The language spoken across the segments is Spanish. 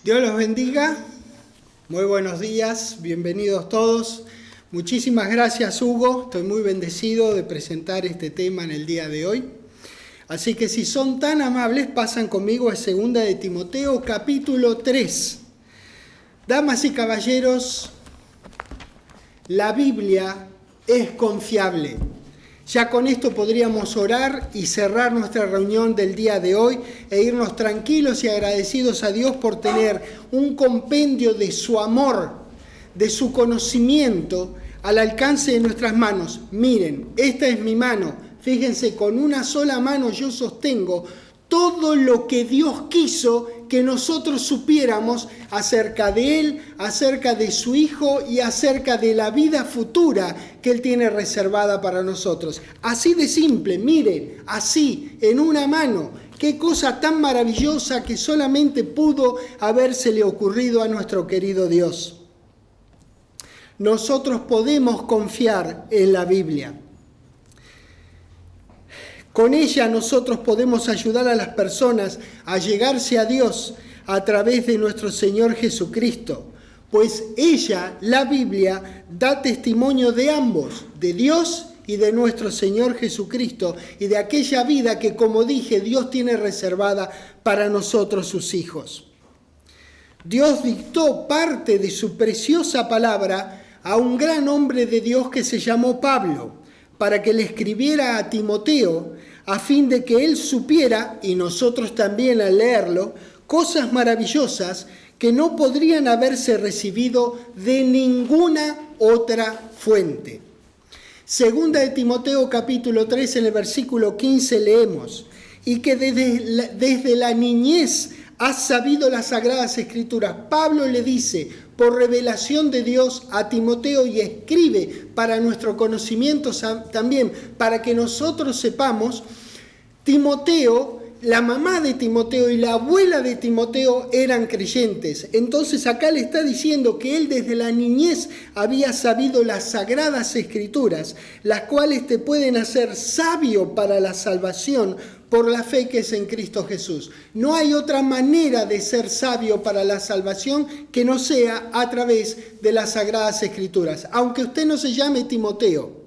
Dios los bendiga, muy buenos días, bienvenidos todos. Muchísimas gracias, Hugo, estoy muy bendecido de presentar este tema en el día de hoy. Así que si son tan amables, pasan conmigo a 2 de Timoteo, capítulo 3. Damas y caballeros, la Biblia es confiable. Ya con esto podríamos orar y cerrar nuestra reunión del día de hoy e irnos tranquilos y agradecidos a Dios por tener un compendio de su amor, de su conocimiento al alcance de nuestras manos. Miren, esta es mi mano. Fíjense, con una sola mano yo sostengo todo lo que Dios quiso que nosotros supiéramos acerca de Él, acerca de su Hijo y acerca de la vida futura que Él tiene reservada para nosotros. Así de simple, miren, así, en una mano. Qué cosa tan maravillosa que solamente pudo habérsele ocurrido a nuestro querido Dios. Nosotros podemos confiar en la Biblia. Con ella nosotros podemos ayudar a las personas a llegarse a Dios a través de nuestro Señor Jesucristo, pues ella, la Biblia, da testimonio de ambos, de Dios y de nuestro Señor Jesucristo, y de aquella vida que, como dije, Dios tiene reservada para nosotros sus hijos. Dios dictó parte de su preciosa palabra a un gran hombre de Dios que se llamó Pablo, para que le escribiera a Timoteo, a fin de que él supiera, y nosotros también al leerlo, cosas maravillosas que no podrían haberse recibido de ninguna otra fuente. 2 de Timoteo capítulo 3, en el versículo 15 leemos, y que desde la niñez has sabido las Sagradas Escrituras. Pablo le dice, por revelación de Dios a Timoteo, y escribe para nuestro conocimiento también, para que nosotros sepamos, Timoteo, la mamá de Timoteo y la abuela de Timoteo eran creyentes. Entonces acá le está diciendo que él desde la niñez había sabido las Sagradas Escrituras, las cuales te pueden hacer sabio para la salvación por la fe que es en Cristo Jesús. No hay otra manera de ser sabio para la salvación que no sea a través de las Sagradas Escrituras, aunque usted no se llame Timoteo.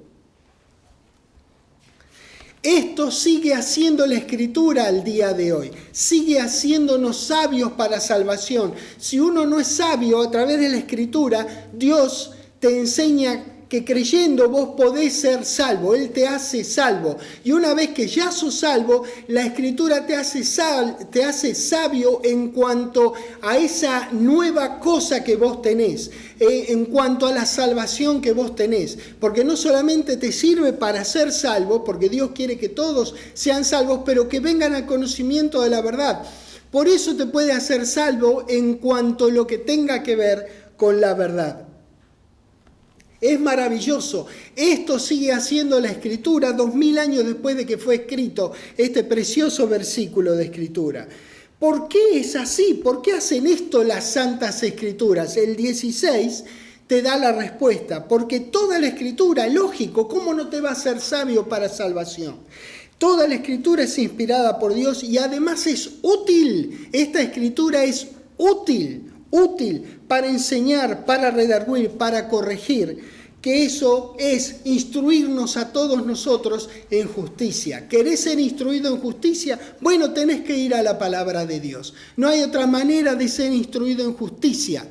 Esto sigue haciendo la Escritura al día de hoy, sigue haciéndonos sabios para salvación. Si uno no es sabio a través de la Escritura, Dios te enseña que creyendo vos podés ser salvo, Él te hace salvo. Y una vez que ya sos salvo, la Escritura te hace sabio en cuanto a esa nueva cosa que vos tenés, en cuanto a la salvación que vos tenés. Porque no solamente te sirve para ser salvo, porque Dios quiere que todos sean salvos, pero que vengan al conocimiento de la verdad. Por eso te puede hacer salvo en cuanto a lo que tenga que ver con la verdad. Es maravilloso. Esto sigue haciendo la Escritura 2000 años después de que fue escrito este precioso versículo de Escritura. ¿Por qué es así? ¿Por qué hacen esto las Santas Escrituras? El 16 te da la respuesta. Porque toda la Escritura, lógico, ¿cómo no te va a hacer sabio para salvación? Toda la Escritura es inspirada por Dios y además es útil. Esta Escritura es útil para enseñar, para redarguir, para corregir, que eso es instruirnos a todos nosotros en justicia. ¿Querés ser instruido en justicia? Bueno, tenés que ir a la palabra de Dios. No hay otra manera de ser instruido en justicia.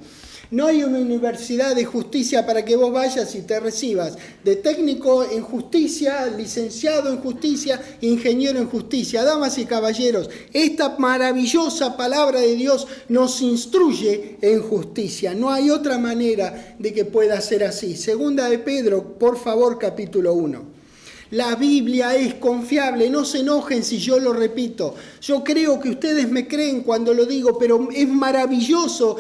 No hay una universidad de justicia para que vos vayas y te recibas de técnico en justicia, licenciado en justicia, ingeniero en justicia. Damas y caballeros, esta maravillosa palabra de Dios nos instruye en justicia. No hay otra manera de que pueda ser así. 2 de Pedro, por favor, capítulo 1. La Biblia es confiable, no se enojen si yo lo repito. Yo creo que ustedes me creen cuando lo digo, pero es maravilloso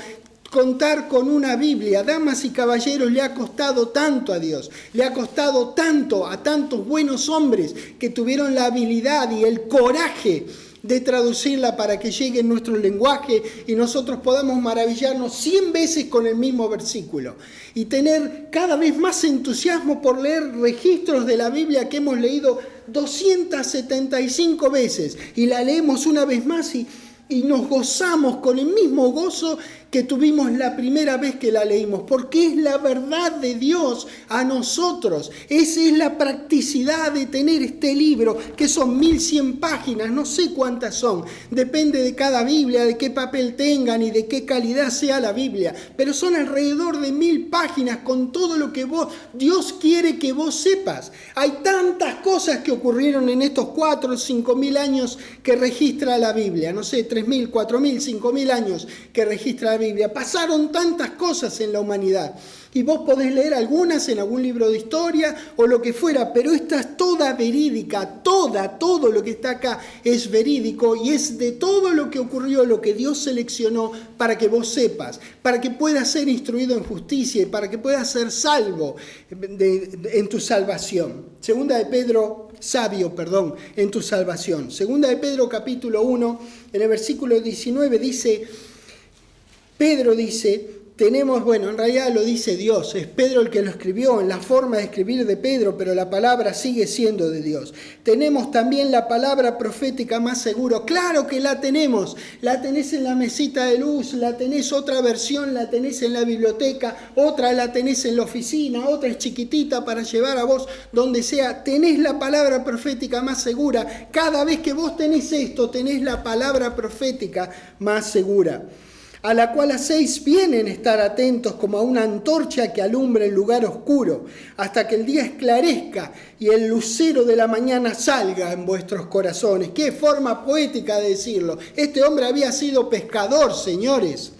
contar con una Biblia. Damas y caballeros, le ha costado tanto a Dios, le ha costado tanto a tantos buenos hombres que tuvieron la habilidad y el coraje de traducirla para que llegue en nuestro lenguaje y nosotros podamos maravillarnos 100 veces con el mismo versículo y tener cada vez más entusiasmo por leer registros de la Biblia que hemos leído 275 veces y la leemos una vez más y y nos gozamos con el mismo gozo que tuvimos la primera vez que la leímos, porque es la verdad de Dios a nosotros. Esa es la practicidad de tener este libro, que son 1100 páginas, no sé cuántas son, depende de cada Biblia, de qué papel tengan y de qué calidad sea la Biblia, pero son alrededor de 1000 páginas con todo lo que Dios quiere que vos sepas. Hay tantas cosas que ocurrieron en estos 4 o 5.000 años que registra la Biblia, no sé, 3.000, 4.000, 5.000 años que registra la Biblia. Pasaron tantas cosas en la humanidad y vos podés leer algunas en algún libro de historia o lo que fuera, pero esta es toda verídica, todo lo que está acá es verídico y es de todo lo que ocurrió, lo que Dios seleccionó para que vos sepas, para que puedas ser instruido en justicia y para que puedas ser salvo en tu salvación. Segunda de Pedro, en tu salvación. Segunda de Pedro capítulo 1, en el versículo 19 Pedro dice, en realidad lo dice Dios, es Pedro el que lo escribió en la forma de escribir de Pedro, pero la palabra sigue siendo de Dios. Tenemos también la palabra profética más seguro, claro que la tenés en la mesita de luz, la tenés otra versión, la tenés en la biblioteca, otra la tenés en la oficina, otra es chiquitita para llevar a vos donde sea, tenés la palabra profética más segura, cada vez que vos tenés esto, tenés la palabra profética más segura, a la cual hacéis bien en estar atentos como a una antorcha que alumbra el lugar oscuro, hasta que el día esclarezca y el lucero de la mañana salga en vuestros corazones. Qué forma poética de decirlo. Este hombre había sido pescador, señores.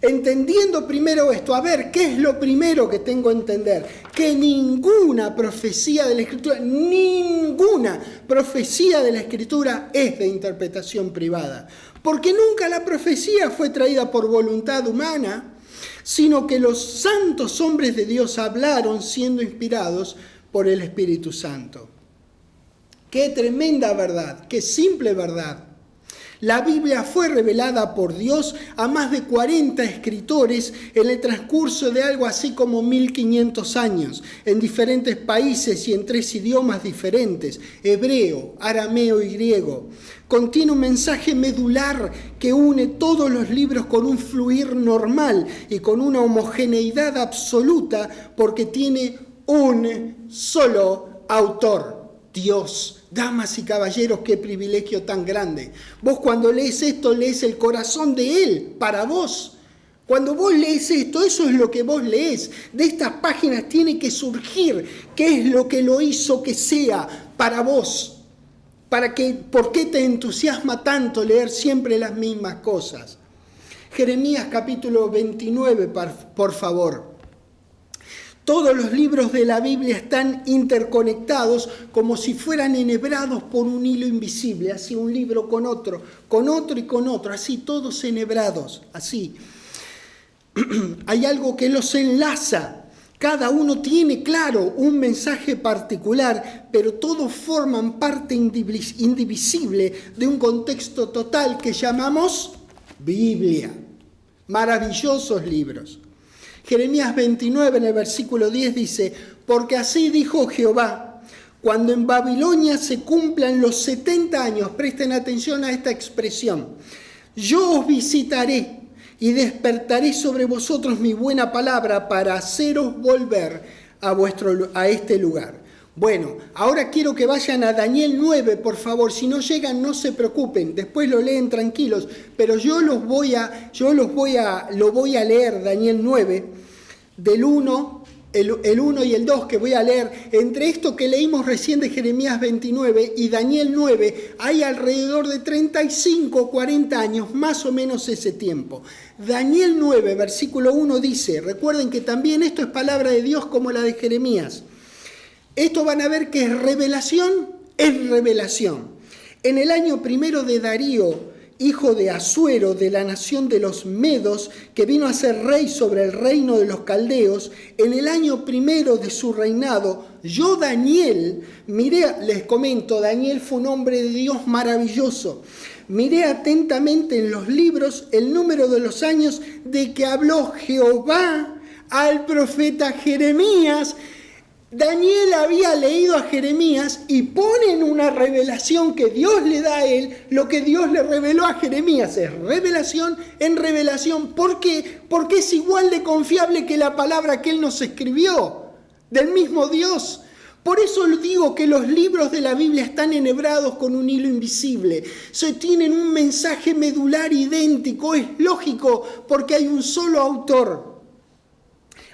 Entendiendo primero esto, a ver, ¿qué es lo primero que tengo que entender? Que ninguna profecía de la Escritura es de interpretación privada. Porque nunca la profecía fue traída por voluntad humana, sino que los santos hombres de Dios hablaron siendo inspirados por el Espíritu Santo. ¡Qué tremenda verdad! ¡Qué simple verdad! La Biblia fue revelada por Dios a más de 40 escritores en el transcurso de algo así como 1500 años, en diferentes países y en 3 idiomas diferentes, hebreo, arameo y griego. Contiene un mensaje medular que une todos los libros con un fluir normal y con una homogeneidad absoluta porque tiene un solo autor, Dios. Damas y caballeros, qué privilegio tan grande. Vos cuando lees esto, lees el corazón de Él para vos. Cuando vos lees esto, eso es lo que vos lees. De estas páginas tiene que surgir qué es lo que lo hizo que sea para vos. ¿Por qué te entusiasma tanto leer siempre las mismas cosas? Jeremías capítulo 29, por favor. Todos los libros de la Biblia están interconectados como si fueran enhebrados por un hilo invisible, así un libro con otro y con otro, así todos enhebrados, así. Hay algo que los enlaza. Cada uno tiene, claro, un mensaje particular, pero todos forman parte indivisible de un contexto total que llamamos Biblia. Maravillosos libros. Jeremías 29 en el versículo 10 dice, porque así dijo Jehová, cuando en Babilonia se cumplan los 70 años, presten atención a esta expresión, yo os visitaré y despertaré sobre vosotros mi buena palabra para haceros volver a este lugar. Bueno, ahora quiero que vayan a Daniel 9, por favor. Si no llegan, no se preocupen. Después lo leen tranquilos. Pero lo voy a leer, Daniel 9, del 1, el 1 y el 2 que voy a leer. Entre esto que leímos recién de Jeremías 29 y Daniel 9, hay alrededor de 35 o 40 años, más o menos ese tiempo. Daniel 9, versículo 1 dice, recuerden que también esto es palabra de Dios como la de Jeremías. Esto van a ver que es revelación. En el año primero de Darío, hijo de Asuero, de la nación de los Medos, que vino a ser rey sobre el reino de los caldeos, en el año primero de su reinado, yo Daniel, les comento, Daniel fue un hombre de Dios maravilloso. Miré atentamente en los libros el número de los años de que habló Jehová al profeta Jeremías, Daniel había leído a Jeremías y pone en una revelación que Dios le da a él lo que Dios le reveló a Jeremías. Es revelación en revelación. ¿Por qué? Porque es igual de confiable que la palabra que él nos escribió, del mismo Dios. Por eso digo que los libros de la Biblia están enhebrados con un hilo invisible. Tienen un mensaje medular idéntico. Es lógico porque hay un solo autor.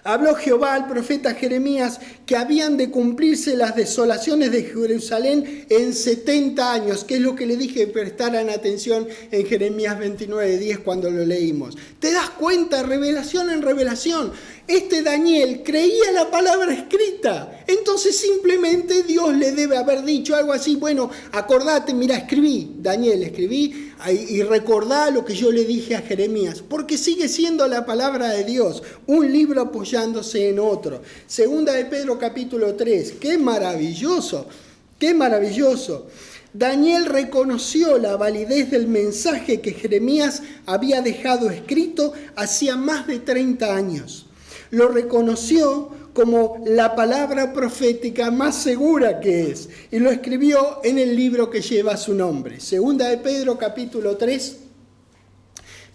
Habló Jehová al profeta Jeremías que habían de cumplirse las desolaciones de Jerusalén en 70 años, que es lo que le dije que prestaran atención en Jeremías 29:10 cuando lo leímos. ¿Te das cuenta? Revelación en revelación. Este Daniel creía la palabra escrita, entonces simplemente Dios le debe haber dicho algo así, bueno, acordate, mira, escribí, Daniel, escribí y recordá lo que yo le dije a Jeremías, porque sigue siendo la palabra de Dios, un libro apoyándose en otro. Segunda de Pedro capítulo 3, ¡qué maravilloso! ¡Qué maravilloso! Daniel reconoció la validez del mensaje que Jeremías había dejado escrito hacía más de 30 años. Lo reconoció como la palabra profética más segura que es y lo escribió en el libro que lleva su nombre. Segunda de Pedro capítulo 3.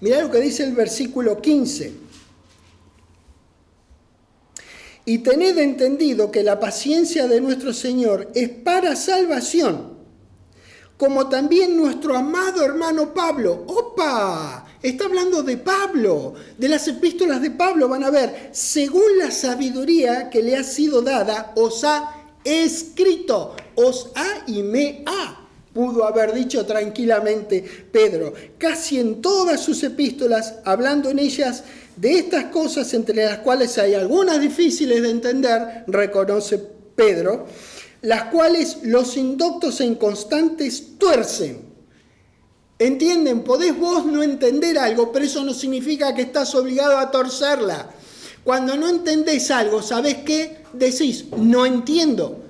Mirá lo que dice el versículo 15. Y tened entendido que la paciencia de nuestro Señor es para salvación, como también nuestro amado hermano Pablo. ¡Opa! Está hablando de Pablo, de las epístolas de Pablo. Van a ver, según la sabiduría que le ha sido dada, os ha escrito, os ha y me ha. Pudo haber dicho tranquilamente Pedro, casi en todas sus epístolas, hablando en ellas de estas cosas, entre las cuales hay algunas difíciles de entender, reconoce Pedro, las cuales los indoctos e inconstantes tuercen. ¿Entienden? Podés vos no entender algo, pero eso no significa que estás obligado a torcerla. Cuando no entendés algo, ¿sabés qué? Decís, no entiendo.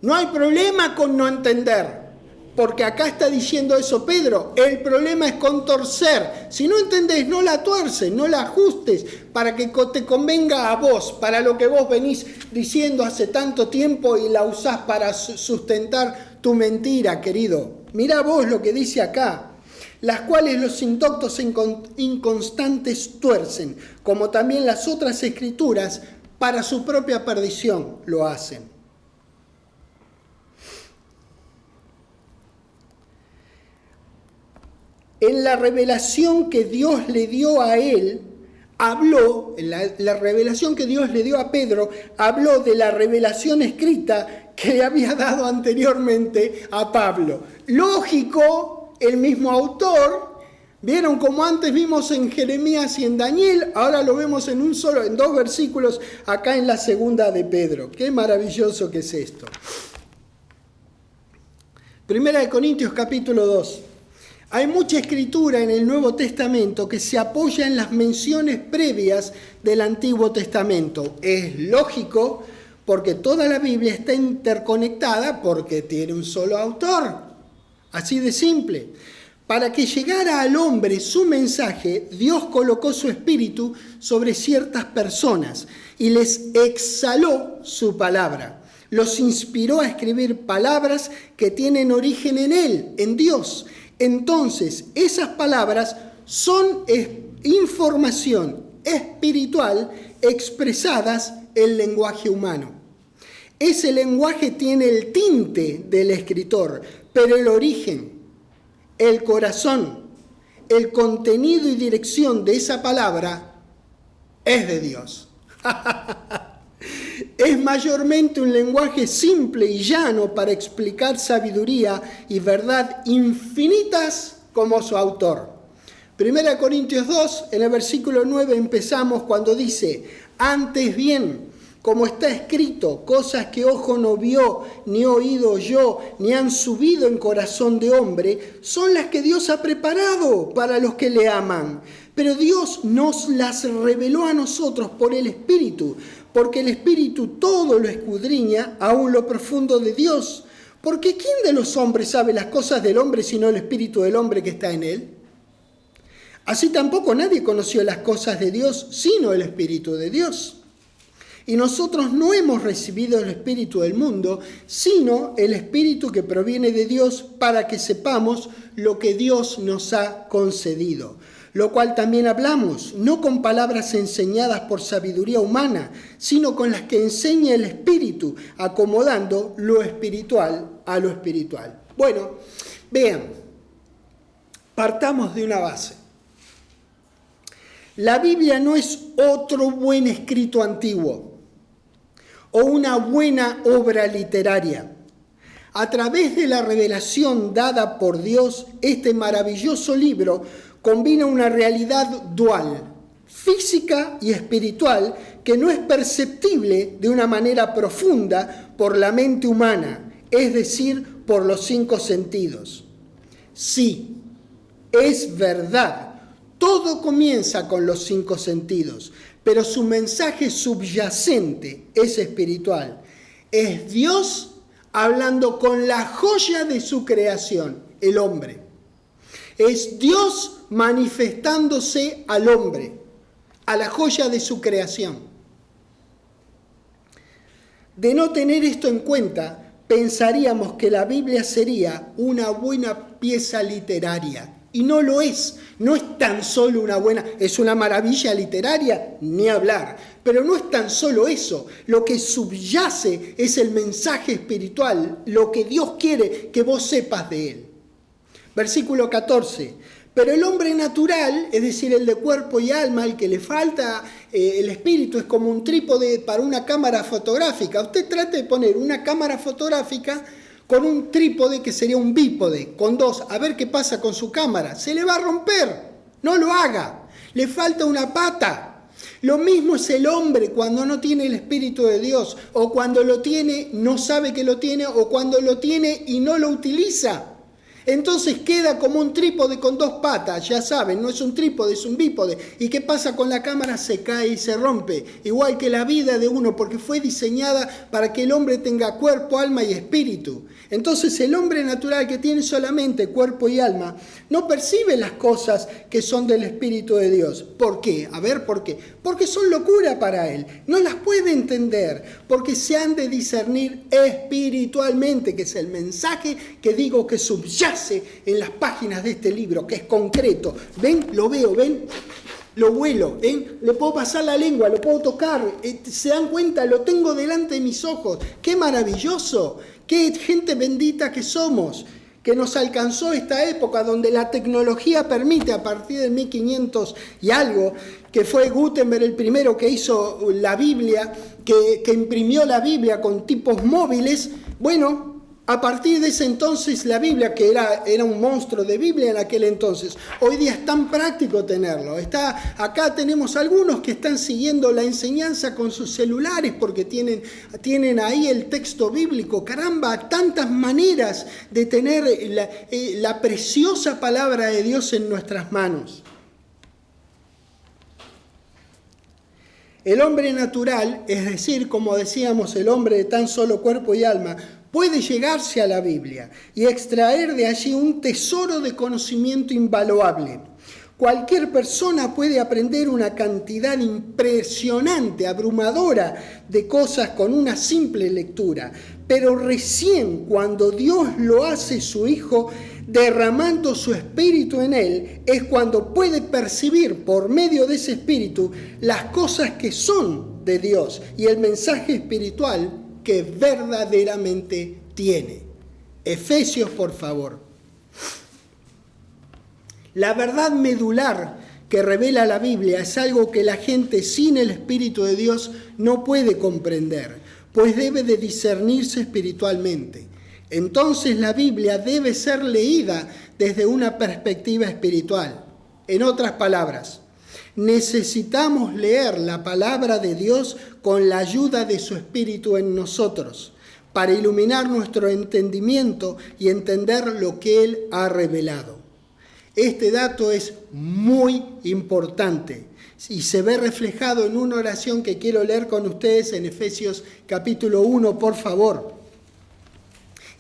No hay problema con no entender, porque acá está diciendo eso Pedro. El problema es con torcer. Si no entendés, no la tuerces, no la ajustes para que te convenga a vos, para lo que vos venís diciendo hace tanto tiempo y la usás para sustentar tu mentira, querido. Mirá vos lo que dice acá. Las cuales los indoctos e inconstantes tuercen, como también las otras escrituras, para su propia perdición lo hacen. En la revelación que Dios le dio a él, habló, la revelación que Dios le dio a Pedro, habló de la revelación escrita que le había dado anteriormente a Pablo. Lógico, el mismo autor. ¿Vieron como antes vimos en Jeremías y en Daniel? Ahora lo vemos en dos versículos acá en la segunda de Pedro. Qué maravilloso que es esto. Primera de Corintios capítulo 2. Hay mucha escritura en el Nuevo Testamento que se apoya en las menciones previas del Antiguo Testamento. Es lógico porque toda la Biblia está interconectada porque tiene un solo autor. Así de simple. Para que llegara al hombre su mensaje, Dios colocó su espíritu sobre ciertas personas y les exhaló su palabra. Los inspiró a escribir palabras que tienen origen en Él, en Dios. Entonces, esas palabras son información espiritual expresadas en lenguaje humano. Ese lenguaje tiene el tinte del escritor, pero el origen, el corazón, el contenido y dirección de esa palabra es de Dios. Es mayormente un lenguaje simple y llano para explicar sabiduría y verdad infinitas como su autor. 1 Corintios 2, en el versículo 9 empezamos cuando dice, antes bien, como está escrito, cosas que ojo no vio, ni oído oyó, ni han subido en corazón de hombre, son las que Dios ha preparado para los que le aman. Pero Dios nos las reveló a nosotros por el Espíritu, porque el Espíritu todo lo escudriña, aún lo profundo de Dios. Porque ¿quién de los hombres sabe las cosas del hombre sino el Espíritu del hombre que está en él? Así tampoco nadie conoció las cosas de Dios sino el Espíritu de Dios. Y nosotros no hemos recibido el espíritu del mundo, sino el espíritu que proviene de Dios para que sepamos lo que Dios nos ha concedido. Lo cual también hablamos, no con palabras enseñadas por sabiduría humana, sino con las que enseña el Espíritu, acomodando lo espiritual a lo espiritual. Bueno, vean, partamos de una base. La Biblia no es otro buen escrito antiguo o una buena obra literaria. A través de la revelación dada por Dios, este maravilloso libro combina una realidad dual, física y espiritual, que no es perceptible de una manera profunda por la mente humana, es decir, por los 5 sentidos. Sí, es verdad, todo comienza con los 5 sentidos, pero su mensaje subyacente es espiritual. Es Dios hablando con la joya de su creación, el hombre. Es Dios manifestándose al hombre, a la joya de su creación. De no tener esto en cuenta, pensaríamos que la Biblia sería una buena pieza literaria. Y no lo es. No es tan solo una buena, es una maravilla literaria, ni hablar. Pero no es tan solo eso. Lo que subyace es el mensaje espiritual, lo que Dios quiere que vos sepas de él. Versículo 14. Pero el hombre natural, es decir, el de cuerpo y alma, el que le falta el espíritu, es como un trípode para una cámara fotográfica. Usted trate de poner una cámara fotográfica con un trípode que sería un bípode, con 2, a ver qué pasa con su cámara. Se le va a romper, no lo haga. Le falta una pata. Lo mismo es el hombre cuando no tiene el Espíritu de Dios, o cuando lo tiene, no sabe que lo tiene, o cuando lo tiene y no lo utiliza. Entonces queda como un trípode con 2 patas, ya saben, no es un trípode, es un bípode. ¿Y qué pasa con la cámara? Se cae y se rompe, igual que la vida de uno, porque fue diseñada para que el hombre tenga cuerpo, alma y espíritu. Entonces el hombre natural que tiene solamente cuerpo y alma no percibe las cosas que son del Espíritu de Dios. ¿Por qué? A ver, ¿por qué? Porque son locura para él, no las puede entender, porque se han de discernir espiritualmente, que es el mensaje que digo que subyace en las páginas de este libro, que es concreto. ¿Ven? Lo veo, ¿ven? Lo huelo, ¿ven? Le puedo pasar la lengua, lo puedo tocar, ¿se dan cuenta? Lo tengo delante de mis ojos. ¡Qué maravilloso! ¡Qué gente bendita que somos! Que nos alcanzó esta época donde la tecnología permite, a partir de 1500 y algo, que fue Gutenberg el primero que hizo la Biblia, que imprimió la Biblia con tipos móviles. Bueno, a partir de ese entonces la Biblia, que era un monstruo de Biblia en aquel entonces, hoy día es tan práctico tenerlo. Acá tenemos algunos que están siguiendo la enseñanza con sus celulares porque tienen ahí el texto bíblico. Caramba, tantas maneras de tener la preciosa palabra de Dios en nuestras manos. El hombre natural, es decir, como decíamos, el hombre de tan solo cuerpo y alma, puede llegarse a la Biblia y extraer de allí un tesoro de conocimiento invaluable. Cualquier persona puede aprender una cantidad impresionante, abrumadora de cosas con una simple lectura, pero recién cuando Dios lo hace su Hijo, derramando su espíritu en él, es cuando puede percibir por medio de ese espíritu las cosas que son de Dios y el mensaje espiritual que verdaderamente tiene. Efesios, por favor. La verdad medular que revela la Biblia es algo que la gente sin el Espíritu de Dios no puede comprender, pues debe de discernirse espiritualmente. Entonces la Biblia debe ser leída desde una perspectiva espiritual. En otras palabras, necesitamos leer la palabra de Dios con la ayuda de su Espíritu en nosotros, para iluminar nuestro entendimiento y entender lo que Él ha revelado. Este dato es muy importante y se ve reflejado en una oración que quiero leer con ustedes en Efesios capítulo 1, por favor.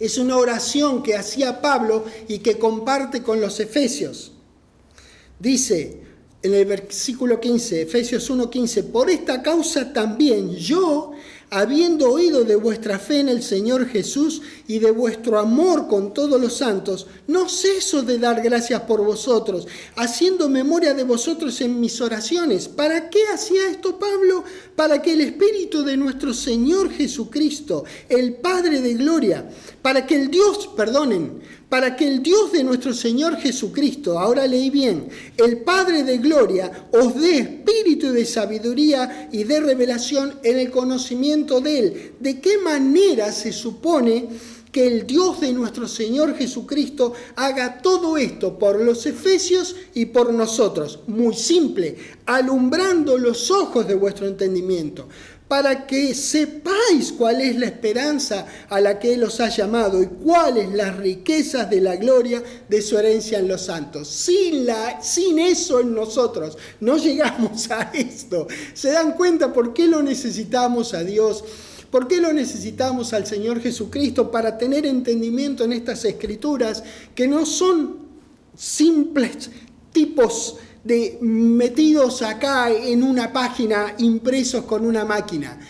Es una oración que hacía Pablo y que comparte con los efesios. Dice: en el versículo 15, Efesios 1:15, por esta causa también yo, habiendo oído de vuestra fe en el Señor Jesús y de vuestro amor con todos los santos, no ceso de dar gracias por vosotros, haciendo memoria de vosotros en mis oraciones. ¿Para qué hacía esto Pablo? Para que el Espíritu de nuestro Señor Jesucristo, el Padre de gloria, para que el Dios de nuestro Señor Jesucristo, ahora leí bien, el Padre de gloria, os dé espíritu de sabiduría y de revelación en el conocimiento de Él. ¿De qué manera se supone que el Dios de nuestro Señor Jesucristo haga todo esto por los efesios y por nosotros? Muy simple, alumbrando los ojos de vuestro entendimiento, para que sepáis cuál es la esperanza a la que Él os ha llamado y cuáles las riquezas de la gloria de su herencia en los santos. Sin eso en nosotros no llegamos a esto. ¿Se dan cuenta por qué lo necesitamos a Dios? ¿Por qué lo necesitamos al Señor Jesucristo? Para tener entendimiento en estas escrituras que no son simples tipos de metidos acá en una página, impresos con una máquina.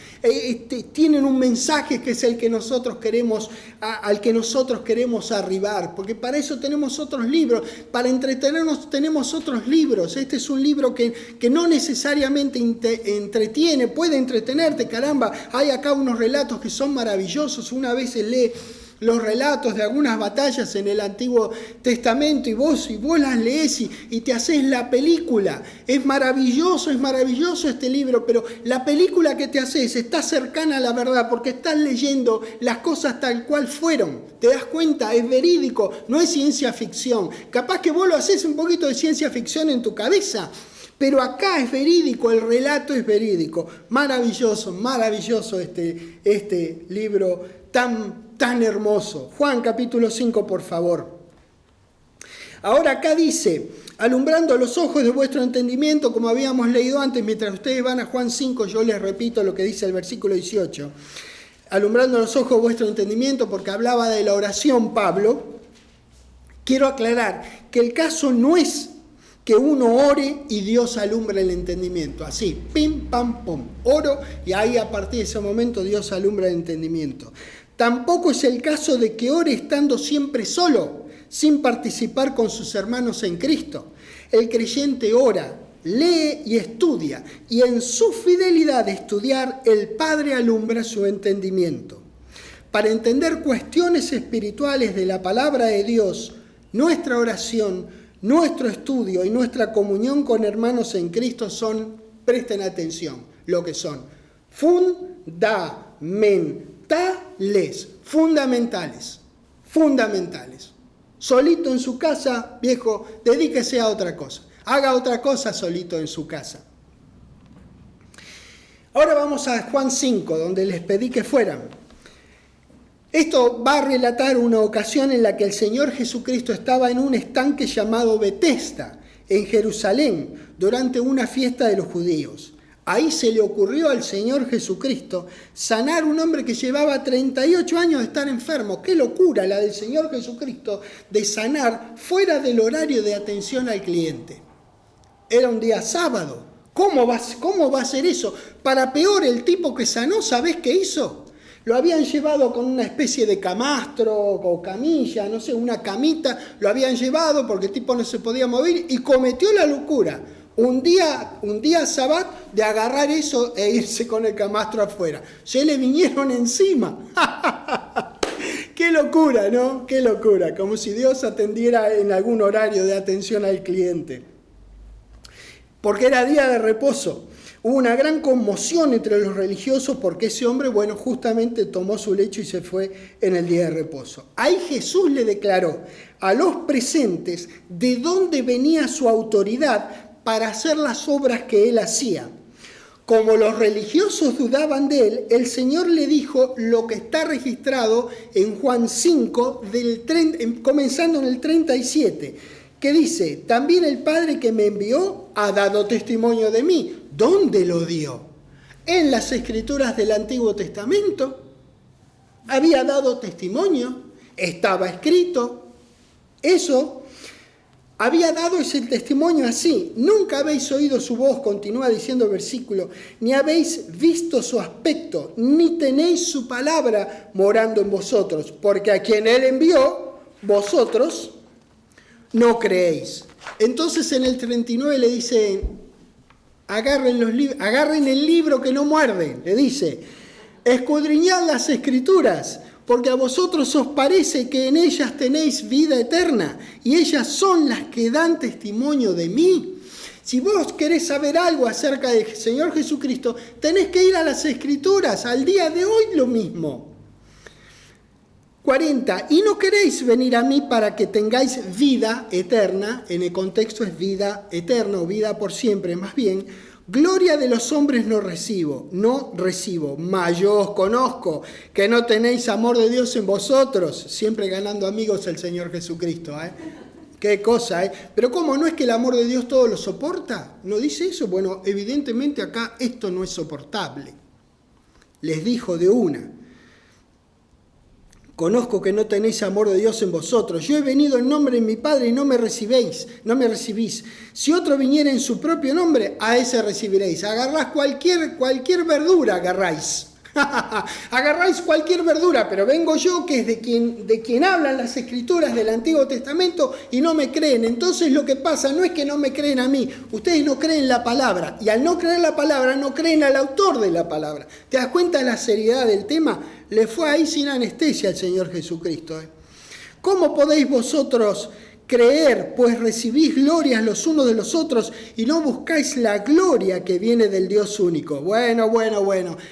Tienen un mensaje que es el que nosotros queremos, al que nosotros queremos arribar, porque para eso tenemos otros libros, para entretenernos tenemos otros libros. Este es un libro que no necesariamente entretiene, puede entretenerte, caramba. Hay acá unos relatos que son maravillosos. Una vez se lee los relatos de algunas batallas en el Antiguo Testamento y vos las lees y te haces la película. Es maravilloso este libro, pero la película que te haces está cercana a la verdad porque estás leyendo las cosas tal cual fueron. ¿Te das cuenta? Es verídico, no es ciencia ficción. Capaz que vos lo haces un poquito de ciencia ficción en tu cabeza, pero acá es verídico, el relato es verídico. Maravilloso este libro tan hermoso. Juan capítulo 5, por favor. Ahora acá dice, alumbrando los ojos de vuestro entendimiento, como habíamos leído antes, mientras ustedes van a Juan 5, yo les repito lo que dice el versículo 18. Alumbrando los ojos de vuestro entendimiento, porque hablaba de la oración Pablo. Quiero aclarar que el caso no es que uno ore y Dios alumbre el entendimiento. Así, pim, pam, pum. Oro y ahí a partir de ese momento Dios alumbra el entendimiento. Tampoco es el caso de que ore estando siempre solo, sin participar con sus hermanos en Cristo. El creyente ora, lee y estudia, y en su fidelidad de estudiar, el Padre alumbra su entendimiento. Para entender cuestiones espirituales de la palabra de Dios, nuestra oración, nuestro estudio y nuestra comunión con hermanos en Cristo son, presten atención, lo que son fundamentales. Solito en su casa, viejo, dedíquese a otra cosa. Haga otra cosa solito en su casa. Ahora vamos a Juan 5, donde les pedí que fueran. Esto va a relatar una ocasión en la que el Señor Jesucristo estaba en un estanque llamado Betesda, en Jerusalén, durante una fiesta de los judíos. Ahí se le ocurrió al Señor Jesucristo sanar a un hombre que llevaba 38 años de estar enfermo. ¡Qué locura la del Señor Jesucristo de sanar fuera del horario de atención al cliente! Era un día sábado. ¿Cómo va a ser eso? Para peor, el tipo que sanó, ¿sabés qué hizo? Lo habían llevado con una especie de camastro o camilla, no sé, una camita. Lo habían llevado porque el tipo no se podía mover y cometió la locura. Un día sabat de agarrar eso e irse con el camastro afuera. Se le vinieron encima. ¡Qué locura!, ¿no? ¡Qué locura! Como si Dios atendiera en algún horario de atención al cliente. Porque era día de reposo. Hubo una gran conmoción entre los religiosos porque ese hombre, justamente tomó su lecho y se fue en el día de reposo. Ahí Jesús le declaró a los presentes de dónde venía su autoridad para hacer las obras que él hacía. Como los religiosos dudaban de él, el Señor le dijo lo que está registrado en Juan 5, comenzando en el 37, que dice, también el Padre que me envió ha dado testimonio de mí. ¿Dónde lo dio? En las Escrituras del Antiguo Testamento. Había dado testimonio, estaba escrito. Eso había dado ese testimonio así. Nunca habéis oído su voz, continúa diciendo el versículo, ni habéis visto su aspecto, ni tenéis su palabra morando en vosotros, porque a quien él envió, vosotros no creéis. Entonces en el 39 le dice, agarren el libro que no muerde, le dice, escudriñad las escrituras, porque a vosotros os parece que en ellas tenéis vida eterna, y ellas son las que dan testimonio de mí. Si vos querés saber algo acerca del Señor Jesucristo, tenés que ir a las Escrituras, al día de hoy lo mismo. 40. Y no queréis venir a mí para que tengáis vida eterna, en el contexto es vida eterna o vida por siempre, más bien. Gloria de los hombres no recibo, mas yo os conozco, que no tenéis amor de Dios en vosotros, siempre ganando amigos el Señor Jesucristo, Qué cosa, Pero ¿cómo? ¿No es que el amor de Dios todo lo soporta? ¿No dice eso? Bueno, evidentemente acá esto no es soportable. Les dijo de una. Conozco que no tenéis amor de Dios en vosotros. Yo he venido en nombre de mi Padre y no me recibís. Si otro viniera en su propio nombre, a ese recibiréis. Agarrás cualquier verdura, agarráis. Agarráis cualquier verdura, pero vengo yo, que es de quien hablan las Escrituras del Antiguo Testamento, y no me creen. Entonces lo que pasa no es que no me creen a mí, ustedes no creen la palabra, y al no creer la palabra, no creen al autor de la palabra. ¿Te das cuenta de la seriedad del tema? Le fue ahí sin anestesia al Señor Jesucristo. ¿Cómo podéis vosotros creer, pues recibís glorias los unos de los otros y no buscáis la gloria que viene del Dios único? Bueno.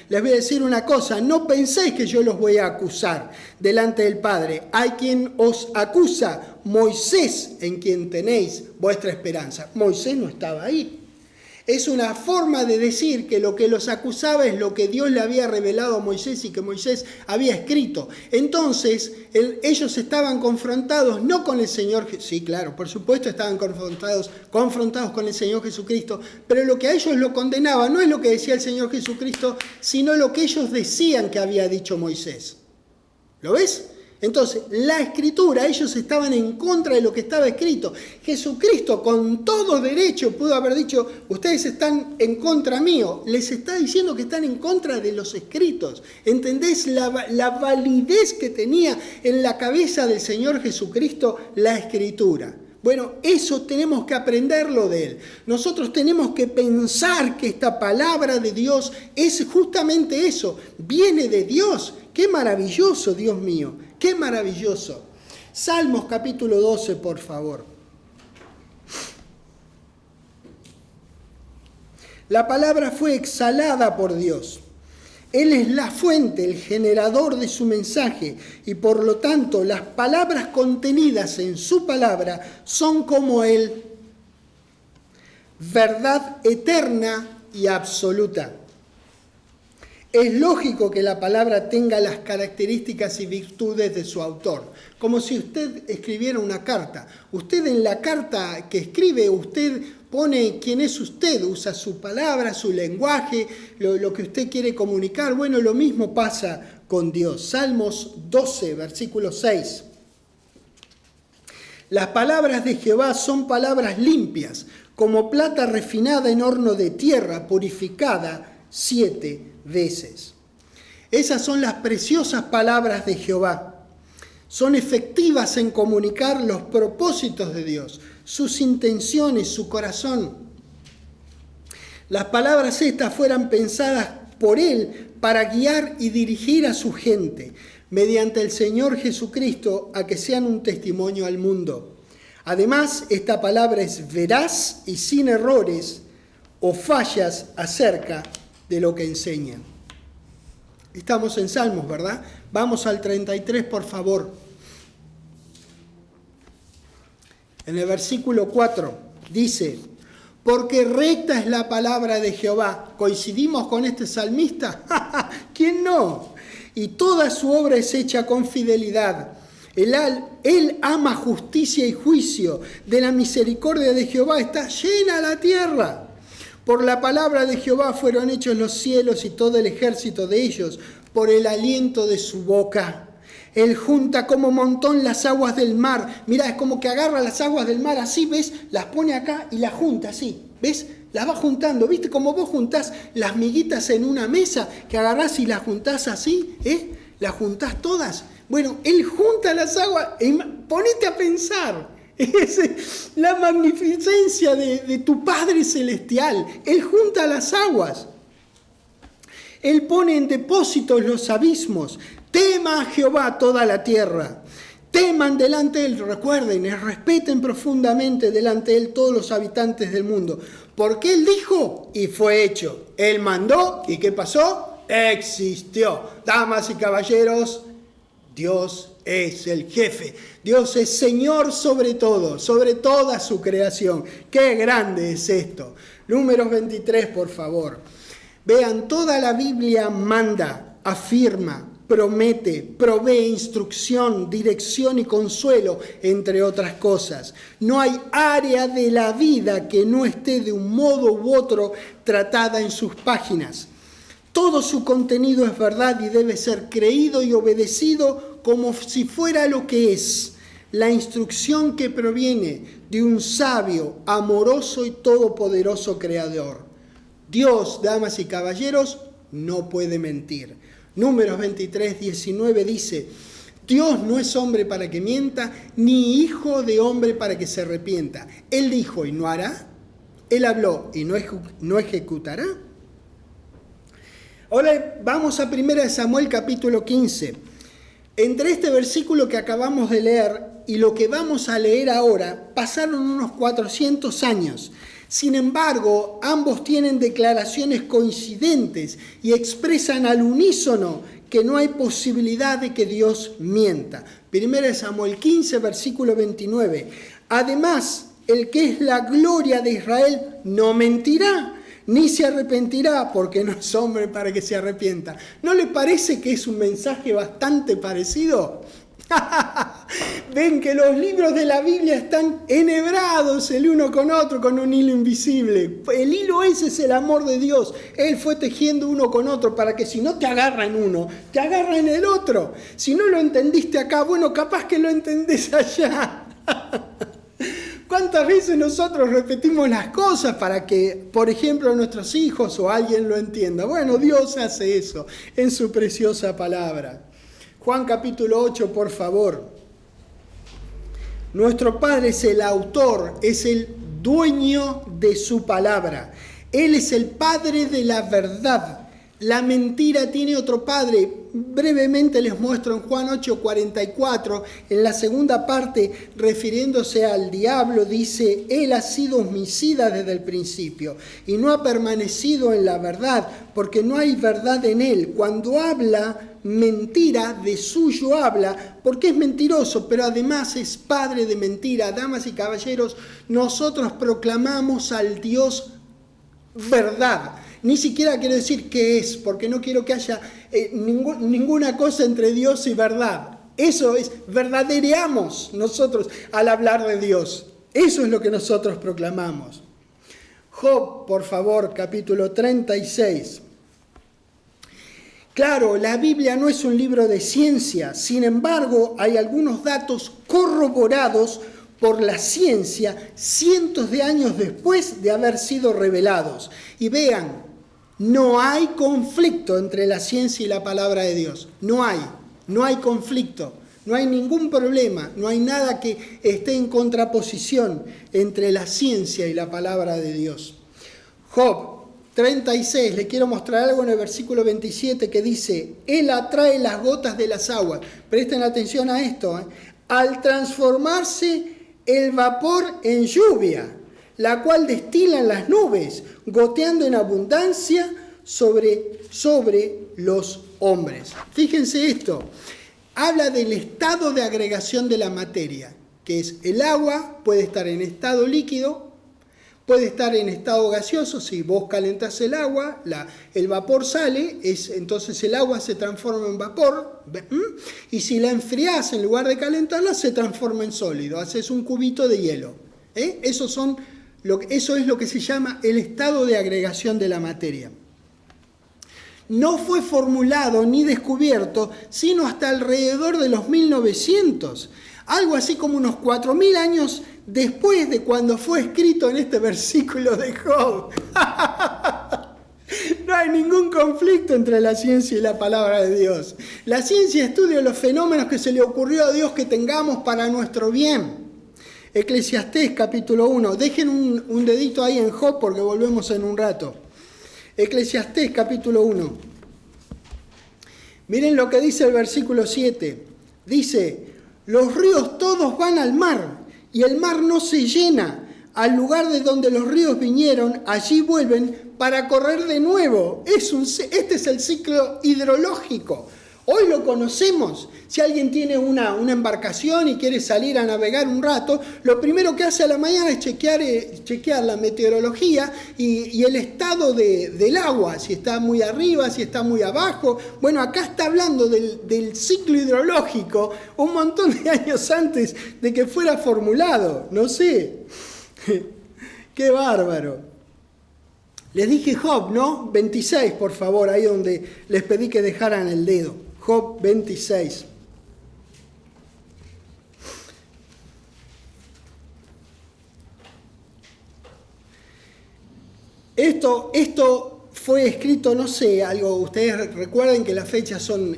Les voy a decir una cosa, no penséis que yo los voy a acusar delante del Padre. Hay quien os acusa, Moisés, en quien tenéis vuestra esperanza. Moisés no estaba ahí. Es una forma de decir que lo que los acusaba es lo que Dios le había revelado a Moisés y que Moisés había escrito. Entonces, ellos estaban confrontados no con el Señor, sí, claro, por supuesto estaban confrontados con el Señor Jesucristo, pero lo que a ellos lo condenaba no es lo que decía el Señor Jesucristo, sino lo que ellos decían que había dicho Moisés. ¿Lo ves? Entonces, la Escritura, ellos estaban en contra de lo que estaba escrito. Jesucristo, con todo derecho, pudo haber dicho, ustedes están en contra mío. Les está diciendo que están en contra de los escritos. ¿Entendés la validez que tenía en la cabeza del Señor Jesucristo la Escritura? Bueno, eso tenemos que aprenderlo de Él. Nosotros tenemos que pensar que esta palabra de Dios es justamente eso. Viene de Dios. ¡Qué maravilloso, Dios mío! ¡Qué maravilloso! Salmos capítulo 12, por favor. La palabra fue exhalada por Dios. Él es la fuente, el generador de su mensaje, y por lo tanto las palabras contenidas en su palabra son como Él, verdad eterna y absoluta. Es lógico que la palabra tenga las características y virtudes de su autor, como si usted escribiera una carta. Usted en la carta que escribe, usted pone quién es usted, usa su palabra, su lenguaje, lo que usted quiere comunicar. Bueno, lo mismo pasa con Dios. Salmos 12, versículo 6. Las palabras de Jehová son palabras limpias, como plata refinada en horno de tierra, purificada 7 veces. Esas son las preciosas palabras de Jehová. Son efectivas en comunicar los propósitos de Dios, sus intenciones, su corazón. Las palabras estas fueron pensadas por Él para guiar y dirigir a su gente, mediante el Señor Jesucristo, a que sean un testimonio al mundo. Además, esta palabra es veraz y sin errores o fallas acerca de lo que enseñan. Estamos en Salmos, ¿verdad? Vamos al 33, por favor. En el versículo 4 dice, porque recta es la palabra de Jehová. ¿Coincidimos con este salmista? ¿Quién no? Y toda su obra es hecha con fidelidad. Él ama justicia y juicio. De la misericordia de Jehová está llena la tierra. Por la palabra de Jehová fueron hechos los cielos y todo el ejército de ellos, por el aliento de su boca. Él junta como montón las aguas del mar. Mira, es como que agarra las aguas del mar así, ¿ves? Las pone acá y las junta así, ¿ves? Las va juntando, ¿viste? Como vos juntás las miguitas en una mesa, que agarrás y las juntás así, las juntás todas. Bueno, Él junta las aguas, ponete a pensar, es la magnificencia de tu Padre Celestial. Él junta las aguas. Él pone en depósitos los abismos. Tema a Jehová toda la tierra. Teman delante de Él, recuerden, respeten profundamente delante de Él todos los habitantes del mundo. Porque Él dijo y fue hecho. Él mandó y ¿qué pasó? Existió. Damas y caballeros, Dios es el jefe. Dios es Señor sobre todo, sobre toda su creación. ¡Qué grande es esto! Números 23, por favor. Vean, toda la Biblia manda, afirma, promete, provee instrucción, dirección y consuelo, entre otras cosas. No hay área de la vida que no esté de un modo u otro tratada en sus páginas. Todo su contenido es verdad y debe ser creído y obedecido como si fuera lo que es. La instrucción que proviene de un sabio, amoroso y todopoderoso Creador. Dios, damas y caballeros, no puede mentir. Números 23, 19 dice: Dios no es hombre para que mienta, ni hijo de hombre para que se arrepienta. Él dijo y no hará. Él habló y no ejecutará. Ahora vamos a 1 Samuel capítulo 15. Entre este versículo que acabamos de leer y lo que vamos a leer ahora, pasaron unos 400 años. Sin embargo, ambos tienen declaraciones coincidentes y expresan al unísono que no hay posibilidad de que Dios mienta. 1 Samuel 15, versículo 29. Además, el que es la gloria de Israel no mentirá, ni se arrepentirá, porque no es hombre para que se arrepienta. ¿No le parece que es un mensaje bastante parecido? Ven que los libros de la Biblia están enhebrados el uno con otro con un hilo invisible. El hilo ese es el amor de Dios. Él fue tejiendo uno con otro para que si no te agarra en uno, te agarra en el otro. Si no lo entendiste acá, bueno, capaz que lo entendés allá. ¿Cuántas veces nosotros repetimos las cosas para que, por ejemplo, nuestros hijos o alguien lo entienda? Bueno, Dios hace eso en su preciosa palabra. Juan capítulo 8, por favor. Nuestro Padre es el autor, es el dueño de su palabra. Él es el Padre de la verdad. La mentira tiene otro padre. Brevemente les muestro en Juan 8:44, en la segunda parte, refiriéndose al diablo, dice: Él ha sido homicida desde el principio y no ha permanecido en la verdad, porque no hay verdad en él. Cuando habla mentira, de suyo habla, porque es mentiroso, pero además es padre de mentira. Damas y caballeros, nosotros proclamamos al Dios verdad. Ni siquiera quiero decir qué es, porque no quiero que haya ninguna cosa entre Dios y verdad. Eso es, verdadereamos nosotros al hablar de Dios. Eso es lo que nosotros proclamamos. Job, por favor, capítulo 36. Claro, la Biblia no es un libro de ciencia, sin embargo, hay algunos datos corroborados por la ciencia cientos de años después de haber sido revelados. Y vean, no hay conflicto entre la ciencia y la palabra de Dios. No hay conflicto, no hay ningún problema, no hay nada que esté en contraposición entre la ciencia y la palabra de Dios. Job 36, le quiero mostrar algo en el versículo 27 que dice: Él atrae las gotas de las aguas. Presten atención a esto, al transformarse el vapor en lluvia, la cual destilan las nubes, goteando en abundancia sobre los hombres. Fíjense esto, habla del estado de agregación de la materia, que es el agua, puede estar en estado líquido, puede estar en estado gaseoso. Si vos calentás el agua, el vapor sale, entonces el agua se transforma en vapor, y si la enfriás en lugar de calentarla, se transforma en sólido, haces un cubito de hielo. Eso es lo que se llama el estado de agregación de la materia. no fue formulado ni descubierto sino hasta alrededor de los 1900. Algo así como unos 4000 años después de cuando fue escrito en este versículo de Job. No hay ningún conflicto entre la ciencia y la palabra de Dios. La ciencia estudia los fenómenos que se le ocurrió a Dios que tengamos para nuestro bien. Eclesiastés capítulo 1. Dejen un dedito ahí en Job porque volvemos en un rato. Eclesiastés capítulo 1. Miren lo que dice el versículo 7. Dice: los ríos todos van al mar y el mar no se llena. Al lugar de donde los ríos vinieron, allí vuelven para correr de nuevo. Este es el ciclo hidrológico. Hoy lo conocemos. Si alguien tiene una embarcación y quiere salir a navegar un rato, lo primero que hace a la mañana es chequear la meteorología y el estado del agua, si está muy arriba, si está muy abajo. Bueno, acá está hablando del ciclo hidrológico un montón de años antes de que fuera formulado. No sé. ¡Qué bárbaro! Les dije Job, ¿no? 26, por favor, ahí donde les pedí que dejaran el dedo. Job 26. Esto fue escrito, no sé, algo, ustedes recuerden que las fechas son,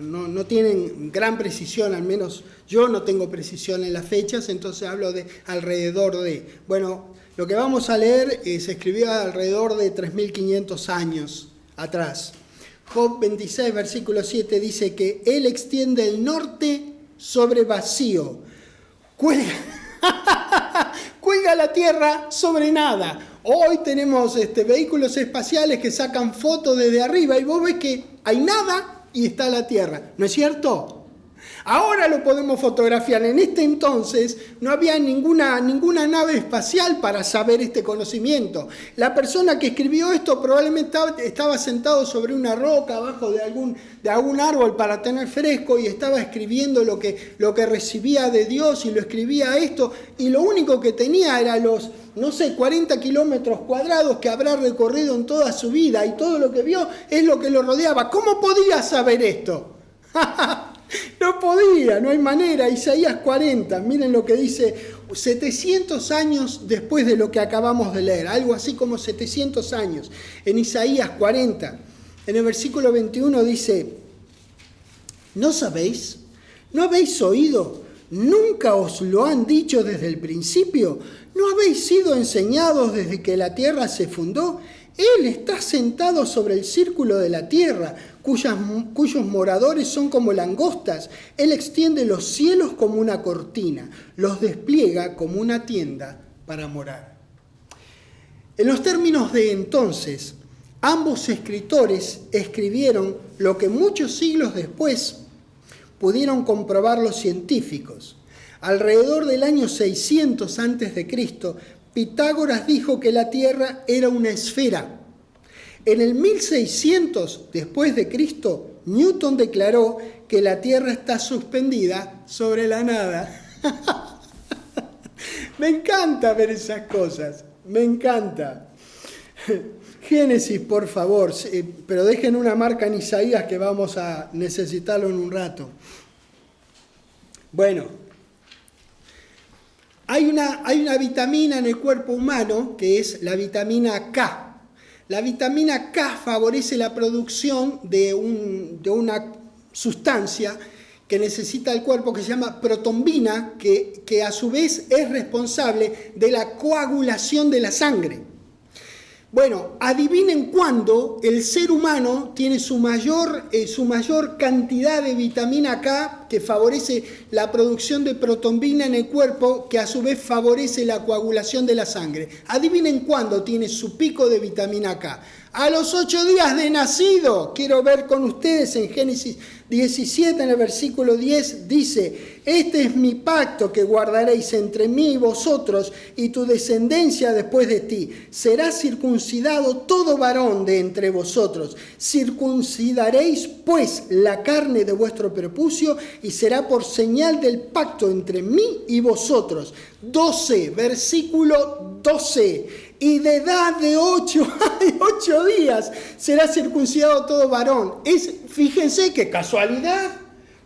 no tienen gran precisión, al menos yo no tengo precisión en las fechas, entonces hablo de alrededor de. Bueno, lo que vamos a leer se escribió alrededor de 3500 años atrás. Job 26, versículo 7 dice que Él extiende el norte sobre vacío, cuelga la tierra sobre nada. Hoy tenemos vehículos espaciales que sacan fotos desde arriba y vos ves que hay nada y está la tierra, ¿no es cierto? Ahora lo podemos fotografiar. En este entonces no había ninguna nave espacial para saber este conocimiento. La persona que escribió esto probablemente estaba sentado sobre una roca abajo de algún árbol para tener fresco y estaba escribiendo lo que recibía de Dios y lo escribía esto y lo único que tenía era los 40 kilómetros cuadrados que habrá recorrido en toda su vida y todo lo que vio es lo que lo rodeaba. ¿Cómo podía saber esto? No podía, no hay manera. Isaías 40, miren lo que dice, 700 años después de lo que acabamos de leer, algo así como 700 años. En Isaías 40, en el versículo 21 dice: ¿no sabéis? ¿No habéis oído? ¿Nunca os lo han dicho desde el principio? ¿No habéis sido enseñados desde que la tierra se fundó? Él está sentado sobre el círculo de la tierra, cuyos moradores son como langostas. Él extiende los cielos como una cortina, los despliega como una tienda para morar. En los términos de entonces, ambos escritores escribieron lo que muchos siglos después pudieron comprobar los científicos. Alrededor del año 600 a.C., Pitágoras dijo que la Tierra era una esfera. En el 1600 después de Cristo, Newton declaró que la Tierra está suspendida sobre la nada. Me encanta ver esas cosas, me encanta. Génesis, por favor, pero dejen una marca en Isaías que vamos a necesitarlo en un rato. Bueno. Hay una vitamina en el cuerpo humano que es la vitamina K. La vitamina K favorece la producción de una sustancia que necesita el cuerpo que se llama protombina, que a su vez es responsable de la coagulación de la sangre. Bueno, adivinen cuándo el ser humano tiene su mayor cantidad de vitamina K, que favorece la producción de protombina en el cuerpo, que a su vez favorece la coagulación de la sangre. Adivinen cuándo tiene su pico de vitamina K. A los 8 días de nacido. Quiero ver con ustedes en Génesis 17, en el versículo 10, dice: este es mi pacto que guardaréis entre mí y vosotros y tu descendencia después de ti. Será circuncidado todo varón de entre vosotros. Circuncidaréis pues la carne de vuestro prepucio y será por señal del pacto entre mí y vosotros. 12, versículo 12. y de edad de 8 días será circuncidado todo varón. Fíjense qué casualidad,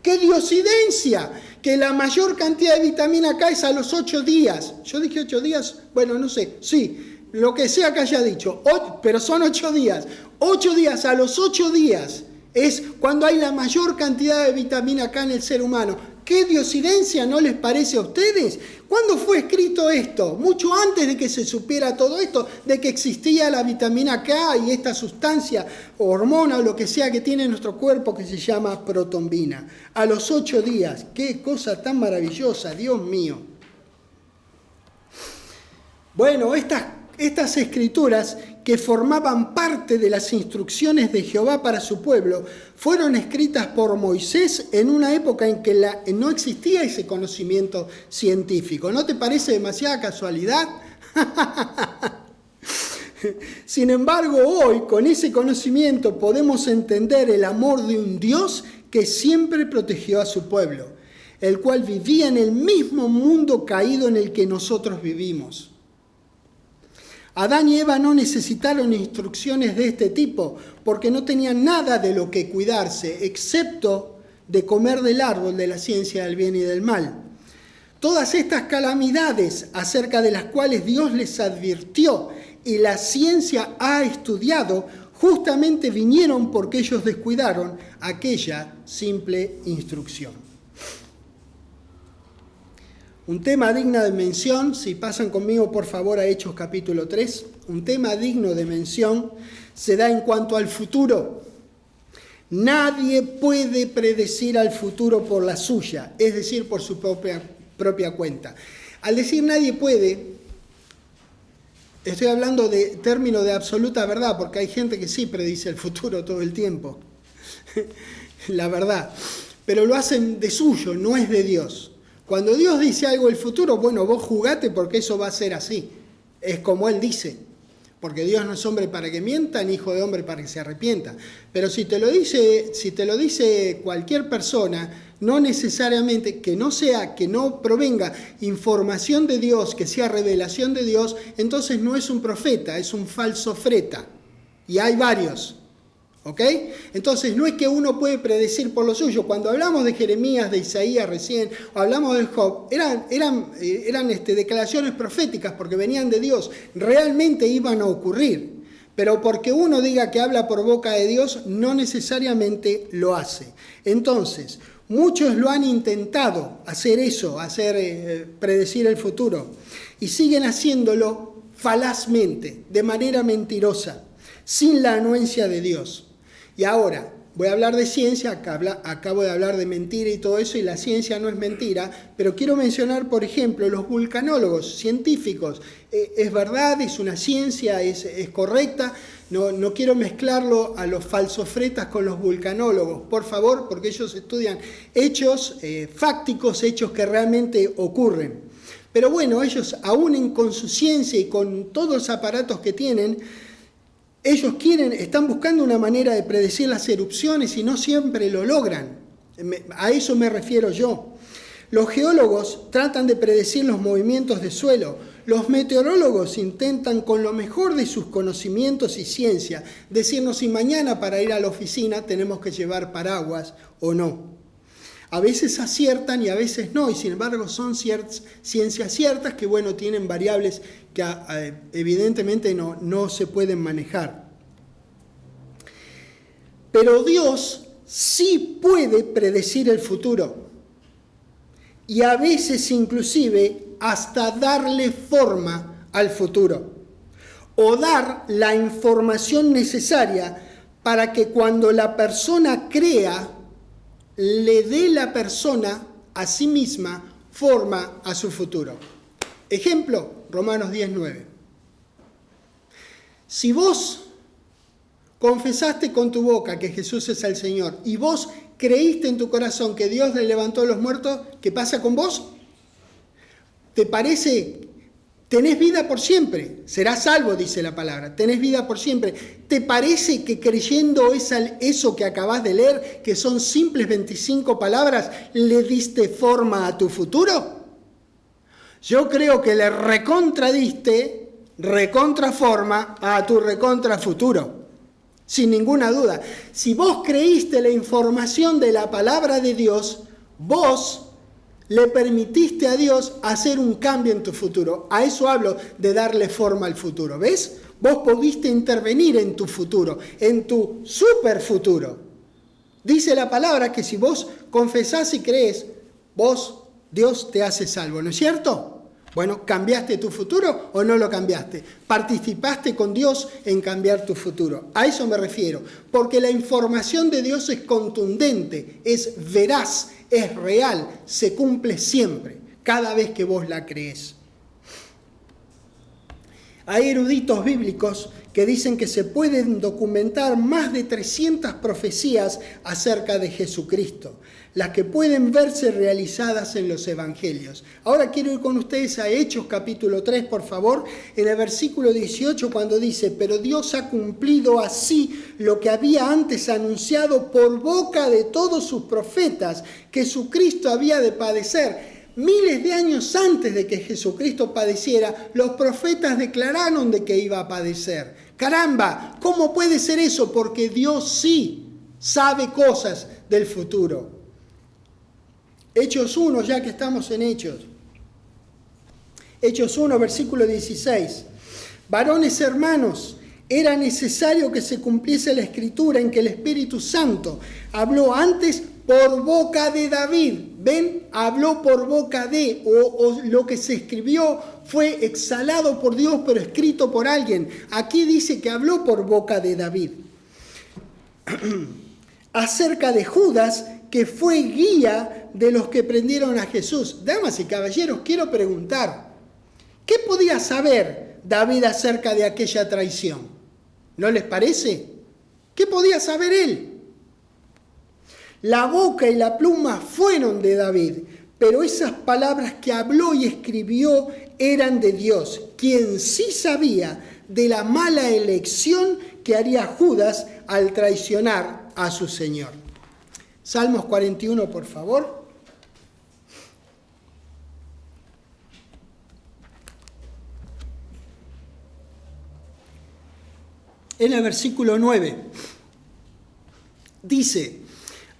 qué diosidencia, que la mayor cantidad de vitamina K es a los 8 días. Yo dije 8 días, bueno, no sé, sí, lo que sea que haya dicho, pero son 8 días. 8 días, a los 8 días es cuando hay la mayor cantidad de vitamina K en el ser humano. ¿Qué diosidencia, no les parece a ustedes? ¿Cuándo fue escrito esto? Mucho antes de que se supiera todo esto, de que existía la vitamina K y esta sustancia, hormona o lo que sea que tiene nuestro cuerpo que se llama protombina. A los 8 días, qué cosa tan maravillosa, Dios mío. Bueno, estas escrituras que formaban parte de las instrucciones de Jehová para su pueblo, fueron escritas por Moisés en una época en que no existía ese conocimiento científico. ¿No te parece demasiada casualidad? Sin embargo, hoy, con ese conocimiento, podemos entender el amor de un Dios que siempre protegió a su pueblo, el cual vivía en el mismo mundo caído en el que nosotros vivimos. Adán y Eva no necesitaron instrucciones de este tipo porque no tenían nada de lo que cuidarse, excepto de comer del árbol de la ciencia del bien y del mal. Todas estas calamidades acerca de las cuales Dios les advirtió y la ciencia ha estudiado, justamente vinieron porque ellos descuidaron aquella simple instrucción. Un tema digno de mención, si pasan conmigo por favor a Hechos capítulo 3, un tema digno de mención se da en cuanto al futuro. Nadie puede predecir al futuro por la suya, es decir, por su propia cuenta. Al decir nadie puede, estoy hablando de término de absoluta verdad, porque hay gente que sí predice el futuro todo el tiempo, la verdad, pero lo hacen de suyo, no es de Dios. Cuando Dios dice algo del futuro, bueno, vos jugate porque eso va a ser así. Es como Él dice. Porque Dios no es hombre para que mienta, ni hijo de hombre para que se arrepienta. Pero si te lo dice cualquier persona, no necesariamente, que no provenga información de Dios, que sea revelación de Dios, entonces no es un profeta, es un falso freta. Y hay varios. ¿Ok? Entonces no es que uno puede predecir por lo suyo. Cuando hablamos de Jeremías, de Isaías recién, o hablamos de Job, eran declaraciones proféticas porque venían de Dios, realmente iban a ocurrir. Pero porque uno diga que habla por boca de Dios, no necesariamente lo hace. Entonces, muchos lo han intentado hacer eso, predecir el futuro, y siguen haciéndolo falazmente, de manera mentirosa, sin la anuencia de Dios. Y ahora, voy a hablar de ciencia, acabo de hablar de mentira y todo eso, y la ciencia no es mentira, pero quiero mencionar, por ejemplo, los vulcanólogos científicos. Es verdad, es una ciencia, es correcta, no quiero mezclarlo a los falsofretas con los vulcanólogos, por favor, porque ellos estudian hechos fácticos, hechos que realmente ocurren. Pero bueno, ellos aún con su ciencia y con todos los aparatos que tienen, ellos están buscando una manera de predecir las erupciones y no siempre lo logran. A eso me refiero yo. Los geólogos tratan de predecir los movimientos de suelo. Los meteorólogos intentan, con lo mejor de sus conocimientos y ciencia, decirnos si mañana para ir a la oficina tenemos que llevar paraguas o no. A veces aciertan y a veces no, y sin embargo son ciencias ciertas que, bueno, tienen variables que evidentemente no se pueden manejar. Pero Dios sí puede predecir el futuro y a veces inclusive hasta darle forma al futuro o dar la información necesaria para que cuando la persona crea, le dé la persona a sí misma forma a su futuro. Ejemplo, Romanos 10:9. Si vos confesaste con tu boca que Jesús es el Señor y vos creíste en tu corazón que Dios le levantó a los muertos, ¿qué pasa con vos? ¿Te parece? Tenés vida por siempre. Serás salvo, dice la palabra. Tenés vida por siempre. ¿Te parece que creyendo eso que acabás de leer, que son simples 25 palabras, le diste forma a tu futuro? Yo creo que le recontradiste recontraforma a tu recontrafuturo. Sin ninguna duda. Si vos creíste la información de la palabra de Dios, vos le permitiste a Dios hacer un cambio en tu futuro. A eso hablo de darle forma al futuro. ¿Ves? Vos pudiste intervenir en tu futuro, en tu super futuro. Dice la palabra que si vos confesás y crees, Dios te hace salvo, ¿no es cierto? Bueno, ¿cambiaste tu futuro o no lo cambiaste? ¿Participaste con Dios en cambiar tu futuro? A eso me refiero, porque la información de Dios es contundente, es veraz, es real, se cumple siempre, cada vez que vos la crees. Hay eruditos bíblicos que dicen que se pueden documentar más de 300 profecías acerca de Jesucristo, las que pueden verse realizadas en los evangelios. Ahora quiero ir con ustedes a Hechos capítulo 3, por favor, en el versículo 18, cuando dice: pero Dios ha cumplido así lo que había antes anunciado por boca de todos sus profetas, que su Cristo había de padecer. Miles de años antes de que Jesucristo padeciera, los profetas declararon de que iba a padecer. Caramba, ¿cómo puede ser eso? Porque Dios sí sabe cosas del futuro. Hechos 1, ya que estamos en Hechos. Hechos 1, versículo 16. Varones hermanos, era necesario que se cumpliese la escritura en que el Espíritu Santo habló antes por boca de David. ¿Ven? Habló por boca de, o lo que se escribió fue exhalado por Dios, pero escrito por alguien. Aquí dice que habló por boca de David. Acerca de Judas, que fue guía de los que prendieron a Jesús. Damas y caballeros, quiero preguntar, ¿qué podía saber David acerca de aquella traición? ¿No les parece? ¿Qué podía saber él? La boca y la pluma fueron de David, pero esas palabras que habló y escribió eran de Dios, quien sí sabía de la mala elección que haría Judas al traicionar a su Señor. Salmos 41, por favor. En el versículo 9 dice: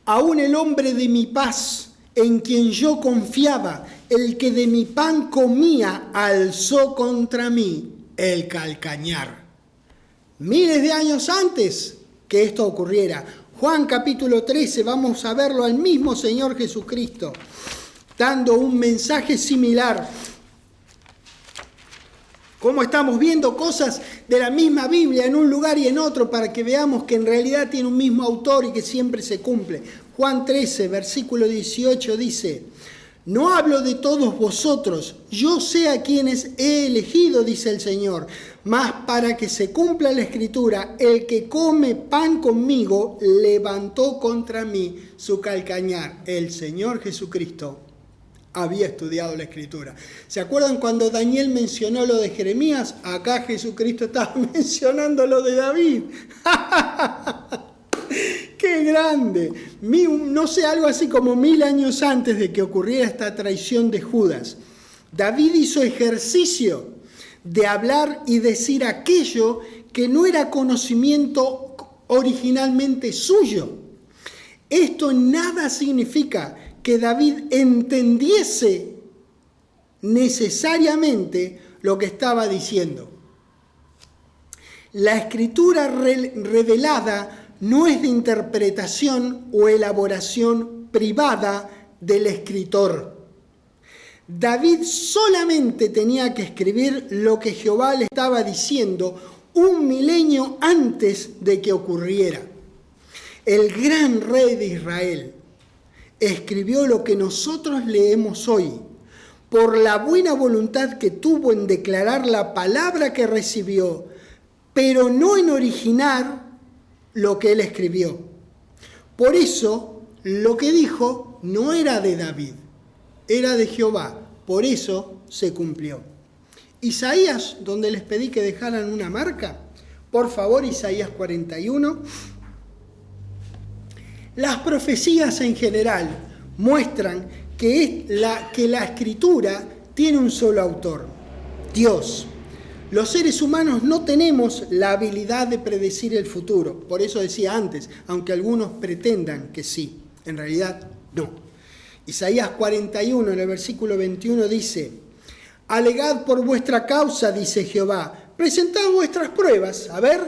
aún el hombre de mi paz, en quien yo confiaba, el que de mi pan comía, alzó contra mí el calcañar. Miles de años antes que esto ocurriera. Juan capítulo 13, vamos a verlo al mismo Señor Jesucristo, dando un mensaje similar. Como estamos viendo cosas de la misma Biblia en un lugar y en otro, para que veamos que en realidad tiene un mismo autor y que siempre se cumple. Juan 13, versículo 18 dice: no hablo de todos vosotros, yo sé a quienes he elegido, dice el Señor, mas para que se cumpla la Escritura, el que come pan conmigo levantó contra mí su calcañar. El Señor Jesucristo había estudiado la Escritura. ¿Se acuerdan cuando Daniel mencionó lo de Jeremías? Acá Jesucristo estaba mencionando lo de David. ¡Qué grande! No sé, algo así como 1000 años antes de que ocurriera esta traición de Judas, David hizo ejercicio de hablar y decir aquello que no era conocimiento originalmente suyo. Esto nada significa que David entendiese necesariamente lo que estaba diciendo. La escritura revelada no es de interpretación o elaboración privada del escritor. David solamente tenía que escribir lo que Jehová le estaba diciendo 1 milenio antes de que ocurriera. El gran rey de Israel escribió lo que nosotros leemos hoy, por la buena voluntad que tuvo en declarar la palabra que recibió, pero no en originar lo que él escribió. Por eso, lo que dijo no era de David, era de Jehová. Por eso se cumplió. Isaías, donde les pedí que dejaran una marca, por favor, Isaías 41. Las profecías en general muestran que la escritura tiene un solo autor, Dios. Los seres humanos no tenemos la habilidad de predecir el futuro. Por eso decía antes, aunque algunos pretendan que sí, en realidad no. Isaías 41, en el versículo 21 dice: alegad por vuestra causa, dice Jehová, presentad vuestras pruebas. A ver,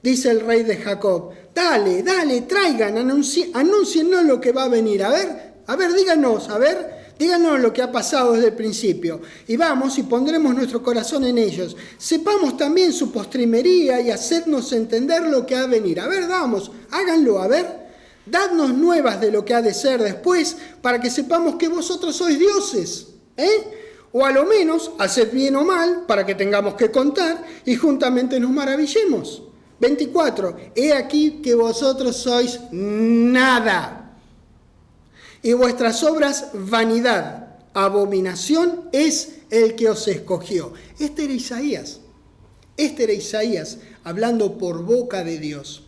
dice el rey de Jacob, dale, traigan, anúncienos lo que va a venir. A ver, díganos lo que ha pasado desde el principio. Y vamos y pondremos nuestro corazón en ellos. Sepamos también su postrimería y hacednos entender lo que ha de venir. A ver, vamos, háganlo, a ver. Dadnos nuevas de lo que ha de ser después, para que sepamos que vosotros sois dioses. O a lo menos, haced bien o mal, para que tengamos que contar y juntamente nos maravillemos. 24. He aquí que vosotros sois nada, y vuestras obras vanidad. Abominación es el que os escogió. Este era Isaías hablando por boca de Dios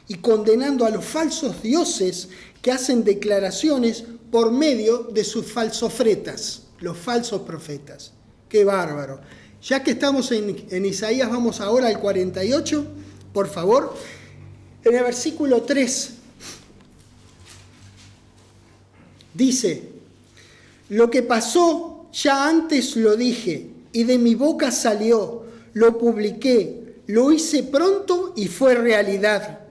y condenando a los falsos dioses que hacen declaraciones por medio de sus falsofretas, los falsos profetas. ¡Qué bárbaro! Ya que estamos en Isaías, vamos ahora al 48, por favor. En el versículo 3 dice: lo que pasó ya antes lo dije, y de mi boca salió, lo publiqué, lo hice pronto y fue realidad.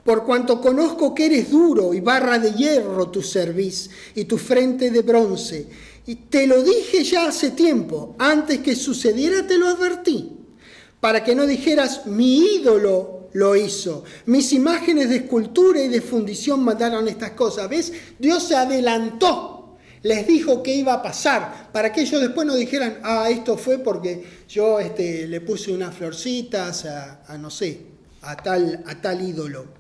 Por cuanto conozco que eres duro y barra de hierro tu cerviz y tu frente de bronce, y te lo dije ya hace tiempo, antes que sucediera te lo advertí, para que no dijeras, mi ídolo lo hizo, mis imágenes de escultura y de fundición mandaron estas cosas. ¿Ves? Dios se adelantó, les dijo que iba a pasar, para que ellos después no dijeran, esto fue porque yo le puse unas florcitas a tal ídolo.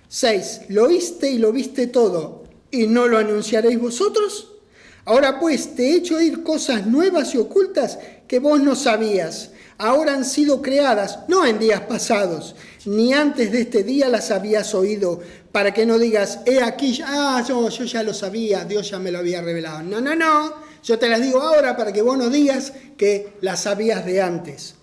6. ¿Lo oíste y lo viste todo, y no lo anunciaréis vosotros? Ahora pues te he hecho oír cosas nuevas y ocultas que vos no sabías. Ahora han sido creadas, no en días pasados, ni antes de este día las habías oído, para que no digas, he aquí, yo ya lo sabía, Dios ya me lo había revelado. No, yo te las digo ahora para que vos no digas que las sabías de antes.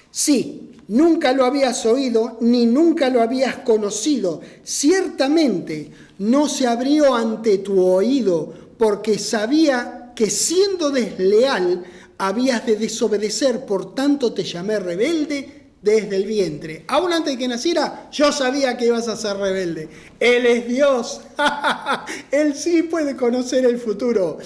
Sí, nunca lo habías oído, ni nunca lo habías conocido. Ciertamente no se abrió ante tu oído, porque sabía que siendo desleal habías de desobedecer, por tanto te llamé rebelde desde el vientre. Aún antes de que naciera, yo sabía que ibas a ser rebelde. Él es Dios. Él sí puede conocer el futuro.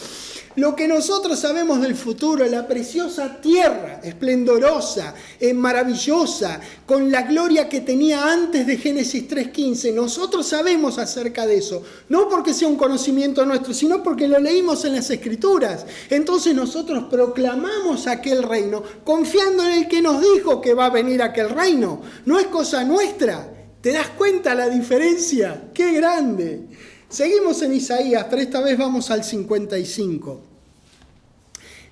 Lo que nosotros sabemos del futuro, la preciosa tierra, esplendorosa, maravillosa, con la gloria que tenía antes de Génesis 3:15, nosotros sabemos acerca de eso, no porque sea un conocimiento nuestro, sino porque lo leímos en las Escrituras. Entonces nosotros proclamamos aquel reino, confiando en el que nos dijo que va a venir aquel reino. No es cosa nuestra. ¿Te das cuenta la diferencia? ¡Qué grande! Seguimos en Isaías, pero esta vez vamos al 55.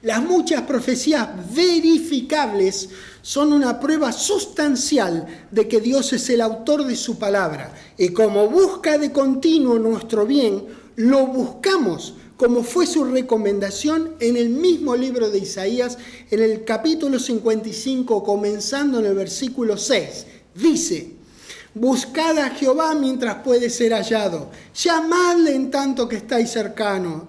Las muchas profecías verificables son una prueba sustancial de que Dios es el autor de su palabra. Y como busca de continuo nuestro bien, lo buscamos, como fue su recomendación en el mismo libro de Isaías, en el capítulo 55, comenzando en el versículo 6. Dice: buscad a Jehová mientras puede ser hallado, llamadle en tanto que está cercano.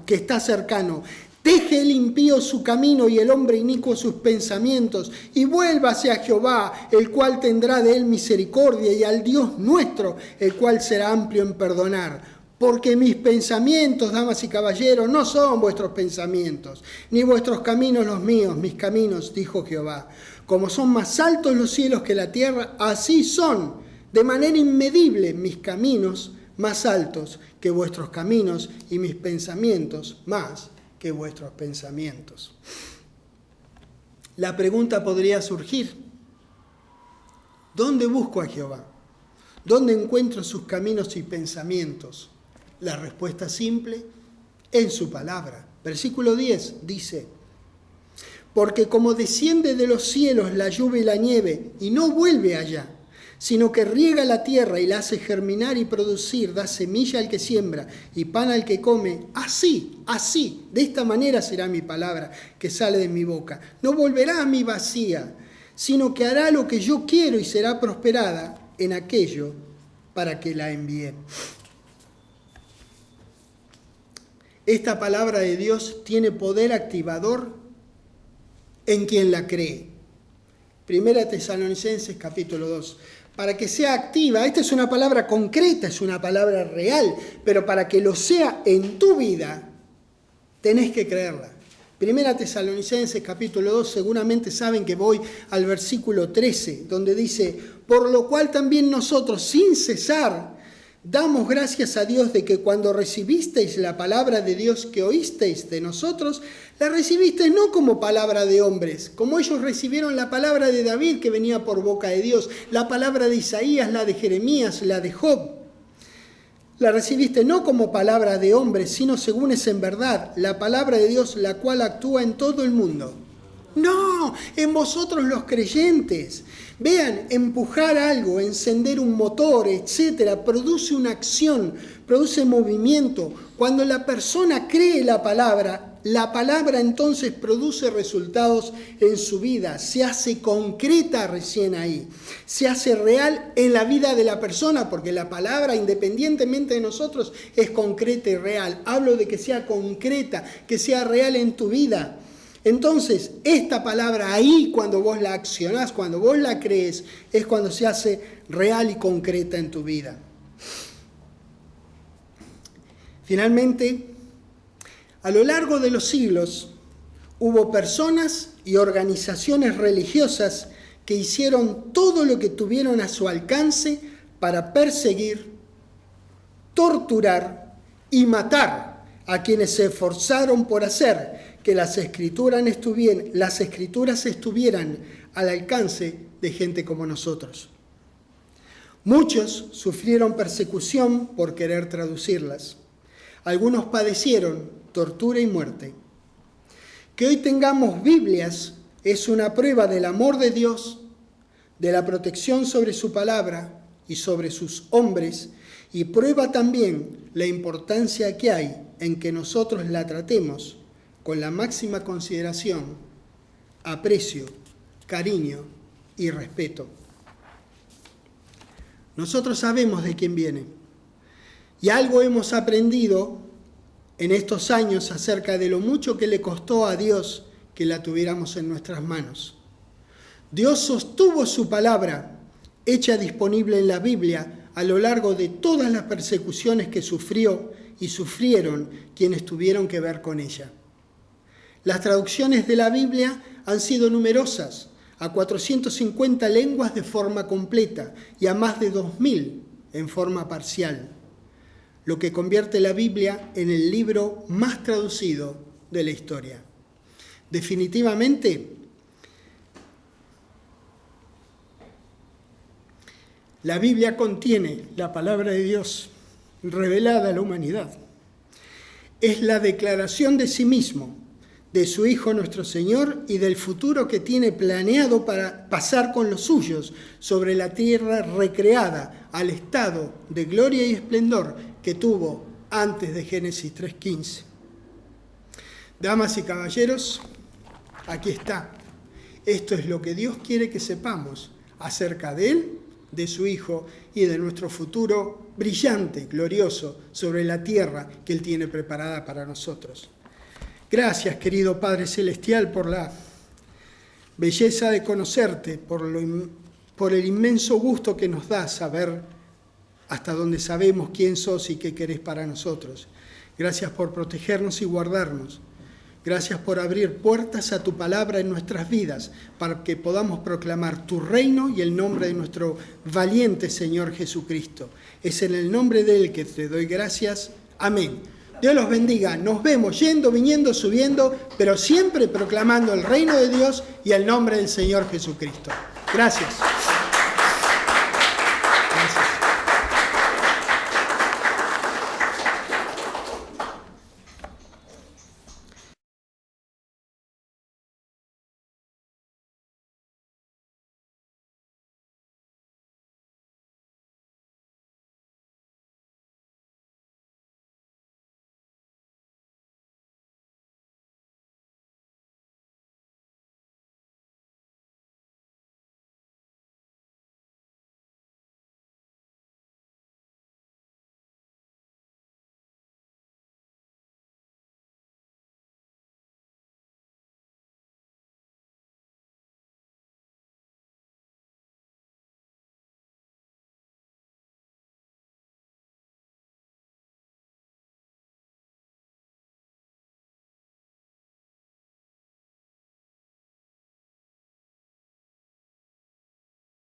Deje el impío su camino y el hombre inicuo sus pensamientos, y vuélvase a Jehová, el cual tendrá de él misericordia, y al Dios nuestro, el cual será amplio en perdonar. Porque mis pensamientos, damas y caballeros, no son vuestros pensamientos, ni vuestros caminos los míos, mis caminos, dijo Jehová. Como son más altos los cielos que la tierra, así son de manera inmedible mis caminos más altos que vuestros caminos, y mis pensamientos más que vuestros pensamientos. La pregunta podría surgir: ¿dónde busco a Jehová? ¿Dónde encuentro sus caminos y pensamientos? La respuesta simple: en su palabra. Versículo 10 dice: porque como desciende de los cielos la lluvia y la nieve, y no vuelve allá, sino que riega la tierra y la hace germinar y producir, da semilla al que siembra y pan al que come, así, de esta manera será mi palabra que sale de mi boca. No volverá a mí vacía, sino que hará lo que yo quiero y será prosperada en aquello para que la envíe. Esta palabra de Dios tiene poder activador en quien la cree. Primera Tesalonicenses capítulo 2. Para que sea activa, esta es una palabra concreta, es una palabra real, pero para que lo sea en tu vida, tenés que creerla. Primera Tesalonicenses capítulo 2, seguramente saben que voy al versículo 13, donde dice, por lo cual también nosotros, sin cesar, damos gracias a Dios de que cuando recibisteis la palabra de Dios que oísteis de nosotros, la recibisteis no como palabra de hombres, como ellos recibieron la palabra de David que venía por boca de Dios, la palabra de Isaías, la de Jeremías, la de Job. La recibiste no como palabra de hombres, sino según es en verdad, la palabra de Dios, la cual actúa en todo el mundo. No, en vosotros los creyentes. Vean, empujar algo, encender un motor, etcétera, produce una acción, produce movimiento. Cuando la persona cree la palabra entonces produce resultados en su vida, se hace concreta recién ahí, se hace real en la vida de la persona, porque la palabra, independientemente de nosotros, es concreta y real. Hablo de que sea concreta, que sea real en tu vida. Entonces, esta palabra ahí, cuando vos la accionás, cuando vos la crees, es cuando se hace real y concreta en tu vida. Finalmente, a lo largo de los siglos, hubo personas y organizaciones religiosas que hicieron todo lo que tuvieron a su alcance para perseguir, torturar y matar a quienes se esforzaron por hacer que las escrituras estuvieran al alcance de gente como nosotros. Muchos sufrieron persecución por querer traducirlas. Algunos padecieron tortura y muerte. Que hoy tengamos Biblias es una prueba del amor de Dios, de la protección sobre su palabra y sobre sus hombres, y prueba también la importancia que hay en que nosotros la tratemos con la máxima consideración, aprecio, cariño y respeto. Nosotros sabemos de quién viene y algo hemos aprendido en estos años acerca de lo mucho que le costó a Dios que la tuviéramos en nuestras manos. Dios sostuvo su palabra, hecha disponible en la Biblia, a lo largo de todas las persecuciones que sufrió y sufrieron quienes tuvieron que ver con ella. Las traducciones de la Biblia han sido numerosas, a 450 lenguas de forma completa y a más de 2000 en forma parcial, lo que convierte la Biblia en el libro más traducido de la historia. Definitivamente, la Biblia contiene la palabra de Dios revelada a la humanidad. Es la declaración de sí mismo, de su Hijo nuestro Señor y del futuro que tiene planeado para pasar con los suyos sobre la tierra recreada al estado de gloria y esplendor que tuvo antes de Génesis 3:15. Damas y caballeros, aquí está. Esto es lo que Dios quiere que sepamos acerca de Él, de su Hijo y de nuestro futuro brillante, glorioso, sobre la tierra que Él tiene preparada para nosotros. Gracias, querido Padre Celestial, por la belleza de conocerte, por el inmenso gusto que nos da saber hasta dónde sabemos quién sos y qué querés para nosotros. Gracias por protegernos y guardarnos. Gracias por abrir puertas a tu palabra en nuestras vidas para que podamos proclamar tu reino y el nombre de nuestro valiente Señor Jesucristo. Es en el nombre de Él que te doy gracias. Amén. Dios los bendiga. Nos vemos yendo, viniendo, subiendo, pero siempre proclamando el reino de Dios y el nombre del Señor Jesucristo. Gracias.